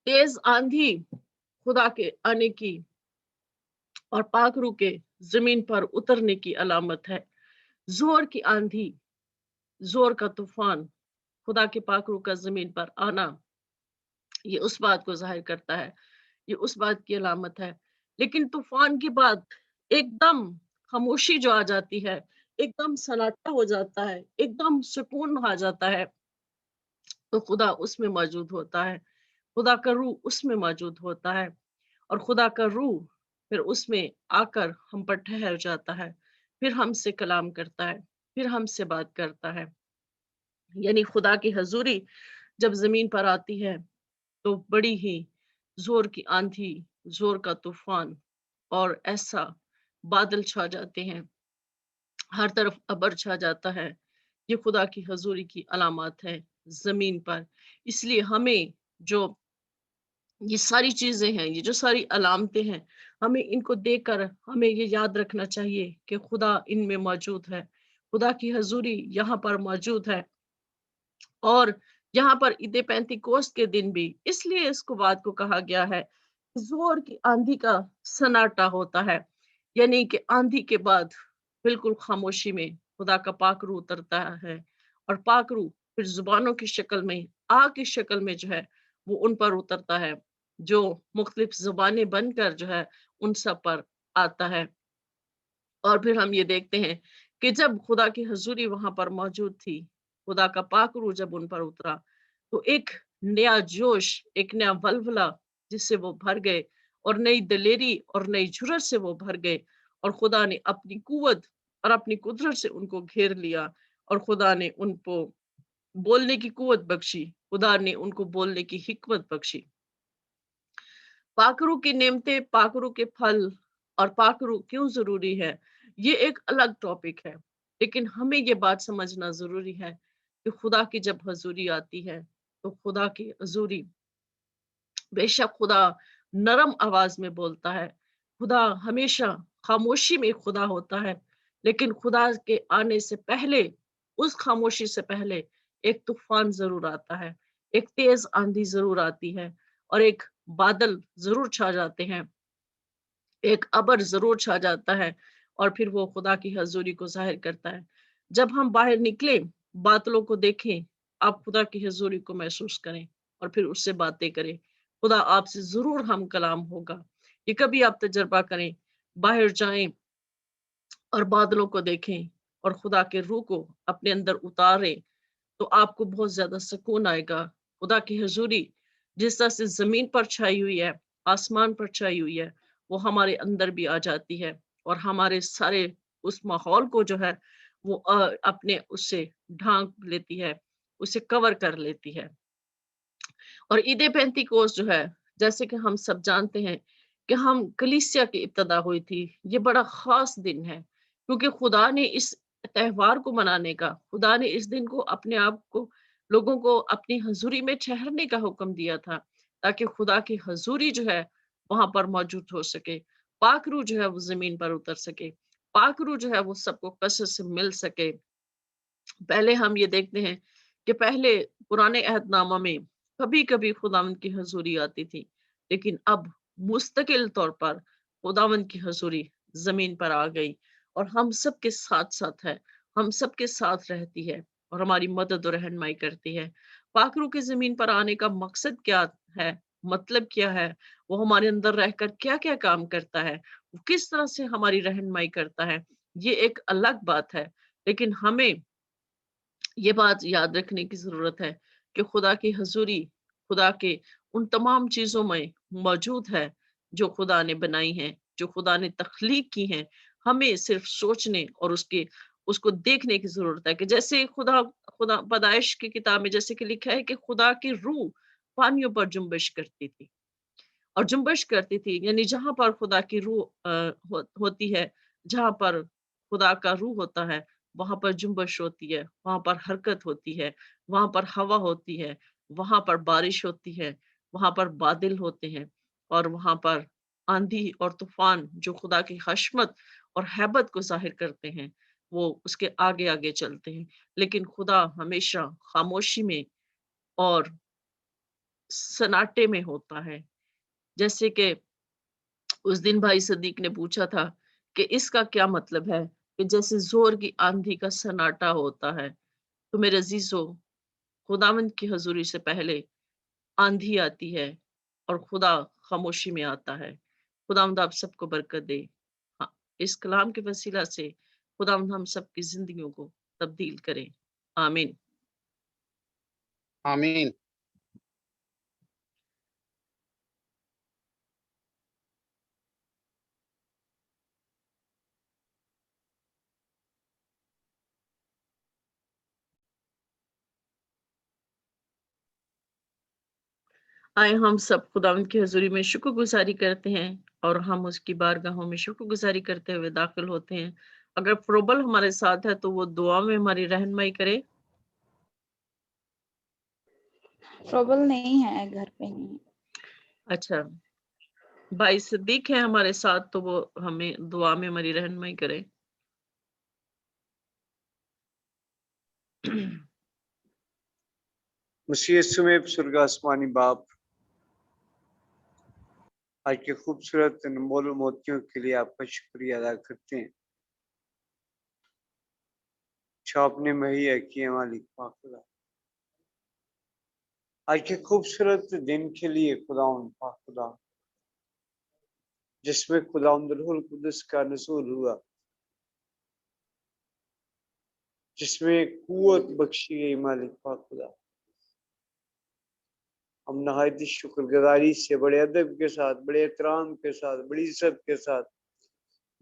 तेज आंधी खुदा के आने की और पाक रूह के जमीन पर उतरने की अलामत है। जोर की आंधी, जोर का तूफान, खुदा के पाक रूह का जमीन पर आना, ये उस बात को जाहिर करता है, ये उस बात की अलामत है। लेकिन तूफान के बाद एकदम खामोशी जो आ जाती है, एकदम सन्नाटा हो जाता है, एकदम सुकून आ जाता है, तो खुदा उसमें मौजूद होता है। खुदा का रूह उसमें मौजूद होता है, और खुदा का रूह फिर उसमें आकर हम पर ठहर जाता है, फिर हमसे कलाम करता है, फिर हमसे बात करता है। यानी खुदा की हजूरी जब जमीन पर आती है, तो बड़ी ही जोर की आंधी, जोर का तूफान, और ऐसा बादल छा जाते हैं, हर तरफ अबर छा जाता है। ये खुदा की हजूरी की अलामत है जमीन पर। इसलिए हमें जो ये सारी चीजें हैं, ये जो सारी अलामतें हैं, हमें इनको देखकर हमें ये याद रखना चाहिए कि खुदा इनमें मौजूद है, खुदा की हजूरी यहाँ पर मौजूद है। और यहाँ पर ईद पेंतिकोस्त के दिन भी इसलिए इसको बात को कहा गया है, जोर की आंधी का सन्नाटा होता है, यानी कि आंधी के बाद बिल्कुल खामोशी में खुदा का पाक रूह उतरता है, और पाक रूह फिर जुबानों की शक्ल में, आग की शक्ल में जो है वो उन पर उतरता है, जो मुख्तलिफ जुबानें बनकर जो है उन सब पर आता है। और फिर हम ये देखते हैं कि जब खुदा की हजूरी वहां पर मौजूद थी, खुदा का पाक रूह जब उन पर उतरा, तो एक नया जोश, एक नया वलवला जिससे वो भर गए, और नई दलेरी और नई जुर्रत से वो भर गए, और खुदा ने अपनी कुव्वत और अपनी कुदरत से उनको घेर लिया, और खुदा ने उनको बोलने की कुव्वत बख्शी, खुदा ने उनको बोलने की हिकमत बख्शी। पाकरू की नेमतें, पाकरू के फल और पाक रूह क्यों जरूरी है, ये एक अलग टॉपिक है। लेकिन हमें ये बात समझना जरूरी है कि खुदा की जब हजूरी आती है तो खुदा की हजूरी, बेशक खुदा नरम आवाज में बोलता है, खुदा हमेशा खामोशी में खुदा होता है, लेकिन खुदा के आने से पहले, उस खामोशी से पहले एक तूफान जरूर आता है, एक तेज आंधी जरूर आती है, और एक बादल जरूर छा जाते हैं, एक अबर जरूर छा जाता है, और फिर वो खुदा की हजूरी को जाहिर करता है। जब हम बाहर निकले, बादलों को देखें, आप खुदा की हजूरी को महसूस करें और फिर उससे बातें करें। खुदा आपसे जरूर हम कलाम होगा। ये कभी आप तजर्बा करें, बाहर जाएं और बादलों को देखें और खुदा के रूह को अपने अंदर उतारें, तो आपको बहुत ज्यादा सुकून आएगा। खुदा की हजूरी जिस तरह से जमीन पर छाई हुई है, आसमान पर छाई हुई है, वो हमारे अंदर भी आ जाती है और हमारे सारे उस माहौल को जो है वो अपने उससे ढांक लेती है, उसे कवर कर लेती है। और ईद पेंतीकोस जो है, जैसे कि हम सब जानते हैं कि हम कलीसिया की इब्तदा हुई थी, ये बड़ा खास दिन है क्योंकि खुदा ने इस त्योहार को मनाने का, खुदा ने इस दिन को अपने आप को, लोगों को अपनी हजूरी में ठहरने का हुक्म दिया था, ताकि खुदा की हजूरी जो है वहां पर मौजूद हो सके, पाक रूह जो है वो जमीन पर उतर सके, पाक रूह जो है वो सबको कसरत से मिल सके। पहले हम ये देखते हैं कि पहले पुराने अहदनामा में कभी कभी खुदावंद की हजूरी आती थी, लेकिन अब मुस्तकिल तौर पर खुदावंद की हजूरी जमीन पर आ गई और हम सबके साथ साथ है, हम सबके साथ रहती है और हमारी मदद और रहनुमाई करती है। पाकरू के जमीन पर आने का मकसद क्या है, मतलब क्या है, वो हमारे अंदर रहकर क्या क्या काम करता है, वो किस तरह से हमारी रहनुमाई करता है, ये एक अलग बात है। लेकिन हमें ये बात याद रखने की जरूरत है कि खुदा की हजूरी खुदा के उन तमाम चीजों में मौजूद है जो खुदा ने बनाई हैं, जो खुदा ने तख्लीक की हैं। हमें सिर्फ सोचने और उसको देखने की जरूरत है कि जैसे खुदा खुदा पैदाइश की किताब में जैसे कि लिखा है कि खुदा की रूह पानियों पर जुम्बिश करती थी और जुम्बिश करती थी, यानी जहां पर खुदा की रूह होती है, जहां पर खुदा का रूह होता है, वहां पर जुम्बिश होती है, वहां पर हरकत होती है, वहां पर हवा होती है, वहां पर बारिश होती है, वहां पर बादल होते हैं, और वहां पर आंधी और तूफान जो खुदा की हशमत और हैबत को जाहिर करते हैं, वो उसके आगे आगे चलते हैं। लेकिन खुदा हमेशा खामोशी में और सन्नाटे में होता है। जैसे कि उस दिन भाई सदीक ने पूछा था कि इसका क्या मतलब है, कि जैसे जोर की आंधी का सन्नाटा होता है। तो मेरे अजीजों, खुदावंद की हजूरी से पहले आंधी आती है और खुदा खामोशी में आता है। खुदावंद आप सबको बरकत दे। हाँ, इस कलाम के वसीला से खुदावंद हम सबकी जिंदगियों को तब्दील करे। आमीन। आमीन। आए हम सब खुदावंद की हजूरी में शुक्रगुजारी करते हैं और हम उसकी बारगाहों में शुक्रगुजारी करते हुए दाखिल होते हैं। अगर प्रोबल हमारे साथ है तो वो दुआ में हमारी रहनुमाई करे। प्रॉबल नहीं है, घर पे नहीं है। अच्छा, भाई सिद्दीक है हमारे साथ, तो वो हमें दुआ में हमारी रहनुमाई करे। मसीह यीशु में स्वर्ग आसमानी बाप, आज के खूबसूरत अनमोल मोतियों के लिए आपका शुक्रिया अदा करते हैं जो आपने मुहैया किए मालिक पाक खुदा। आज के खूबसूरत दिन के लिए खुदाउन पाक खुदा, जिसमें खुदाउन रूहुल कुद्दुस का नुज़ूल हुआ, जिसमें कुव्वत बख्शी गई मालिक पाक खुदा। हम नहायत ही शुक्रगुजारी से बड़े अदब के साथ, बड़े एहतराम के साथ, बड़ी इज्जत के साथ,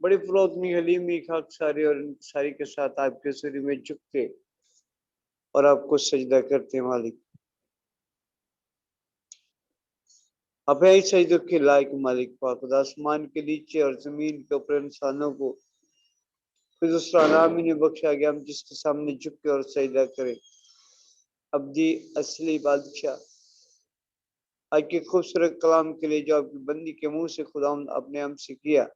बड़ी फरोतनी हलीमी खाकसारी और इंसारी के साथ आपके सूरी में झुकते और आपको सजदा करते हैं मालिक। आप ऐसे सजदों के लायक मालिक पाक खुदा, आसमान के नीचे और जमीन के ऊपर इंसानों को फिर दूसरा नाम ही नहीं बख्शा गया हम जिसके सामने झुक के और सजदा करें। अब्दी असली बादशाह, आज के खूबसूरत कलाम के लिए जो आपकी बंदी के मुंह से खुदा अपने हम से किया,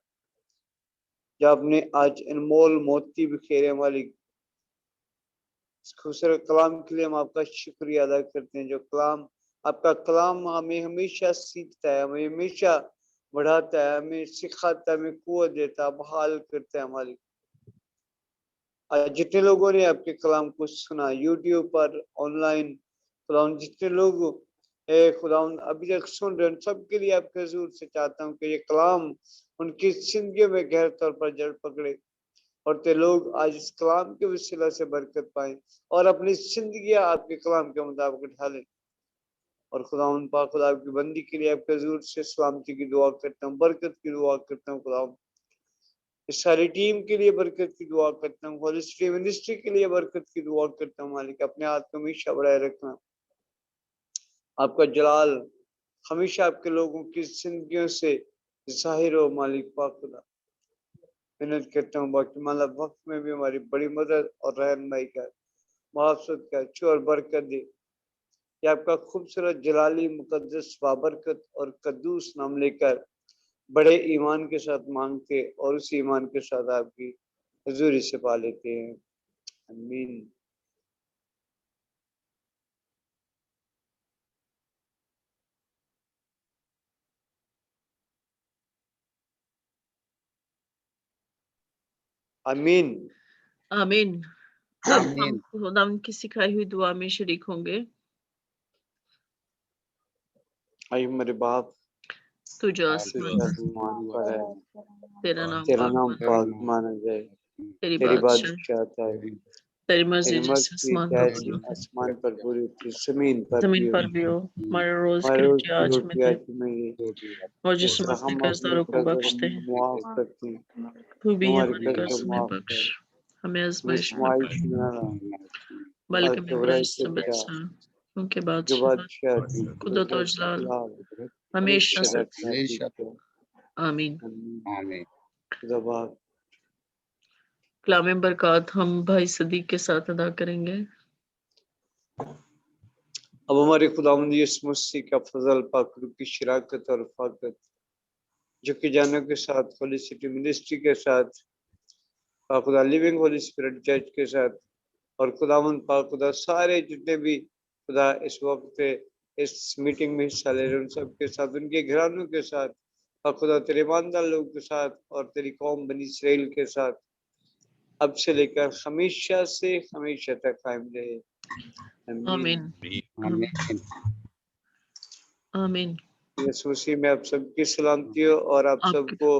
जो आपने आज अनमोल मोती बिखेरे मालिक, इस खूबसूरत कलाम के लिए हम आपका शुक्रिया अदा करते हैं। जो कलाम आपका कलाम हमें हमेशा सीखता है, हमें हमेशा बढ़ाता है, हमें सिखाता है, हमें कुव्वत देता है, बहाल करता है मालिक। आज जितने लोगों ने आपके कलाम को सुना यूट्यूब पर ऑनलाइन, खुदावन जितने लोग खुदावन अभी तक सुन रहे हैं, सबके लिए आपके हुजूर से चाहता हूँ कि ये कलाम उनकी जिंदगी में गहरे तौर पर जड़ पकड़े और ते लोग आज इस कलाम के वसीला से बरकत पाएं और अपनी जिंदगी आपके कलाम के मुताबिक ढालें। और खुदावन पाक खुदा की बंदी के लिए आपके हुजूर से सलामती की दुआ करता हूँ, बरकत की दुआ करता हूँ खुदावन। इस सारी टीम के लिए बरकत की दुआ करता हूँ, होली स्पिरिट मिनिस्ट्री के लिए बरकत की दुआ करता हूँ मालिक। अपने हाथ को हमेशा बढ़ाए रखना, आपका जलाल हमेशा आपके लोगों की जिंदगियों से जाहिर हो मालिक पाक खुदा। मेहनत करता हूँ बाकी माला वक्त में भी हमारी बड़ी मदद और रहनुमाई कर, मुआवसत कर, छू और बरकत दे। कि आपका खूबसूरत जलाली मुकद्दस बाबरकत और कद्दूस नाम लेकर बड़े ईमान के साथ मांगते और उस ईमान के साथ आपकी हुजूरी से पा लेते हैं। आमीन। आमीन। आमीन। अब हम खुदावंद की सिखाई हुई दुआ में शरीक होंगे। आई हमारे बाप तू जो तुझे आसमान आसमान पर है, तेरा नाम तेरा नाम पाक पाक माना जाए, तेरी तेरी बादशाह बादशाहत आए, तेरी मर्जी तेरी जैसे मर्जी आसमान पर जैसी पूरी होती है, आसमान पर पूरी होती है, जमीन पर भी जमीन हो। पर भी हो। हमारे रोज की हमारे रोज रोटी की आज हमें रोटी दे आज मेरी, और जिस जिसमें तरह अपने हम अपने कर्जदारों को कर्जों बख्शते को हैं, माफ करते हैं, तू भी हमारे हमारे कर्जों कर्ज में माफ बख्श, कर, हमें हमें आजमाइश में आजमाइश बख्श, में न ला, बल्कि बल्कि में बुराई बुराई से से बचा। बचा। उनके जो बादशाह बादशाह थी, कुदरत और कुदरत जलाल जलाल हमेशा से। हमेशा तक। आमीन। आमीन। खुदा बाप कलाम बरकत हम भाई सदीक के साथ अदा करेंगे। अब हमारे खुदावंद यीशु मसीह का फजल पाक रूह की शराकत और रफाकत जो कि जानों के साथ होली सिटी मिनिस्ट्री के साथ पाक खुदा लिविंग होली स्पिरिट चर्च के साथ और खुदावंद पाक खुदा सारे जितने भी खुदा इस वक्त इस मीटिंग में हिस्सा ले रहे हैं उन सब के साथ, उनके घरानों के साथ और खुदा तेरे ईमानदार लोगों के साथ और तेरी कौम बनी इसराइल के साथ अब से लेकर हमेशा से हमेशा तक कायम रहे। आमीन। आमीन। आमीन। यीशु मसीह में आप सबकी सलामती हो और आप आपके सबको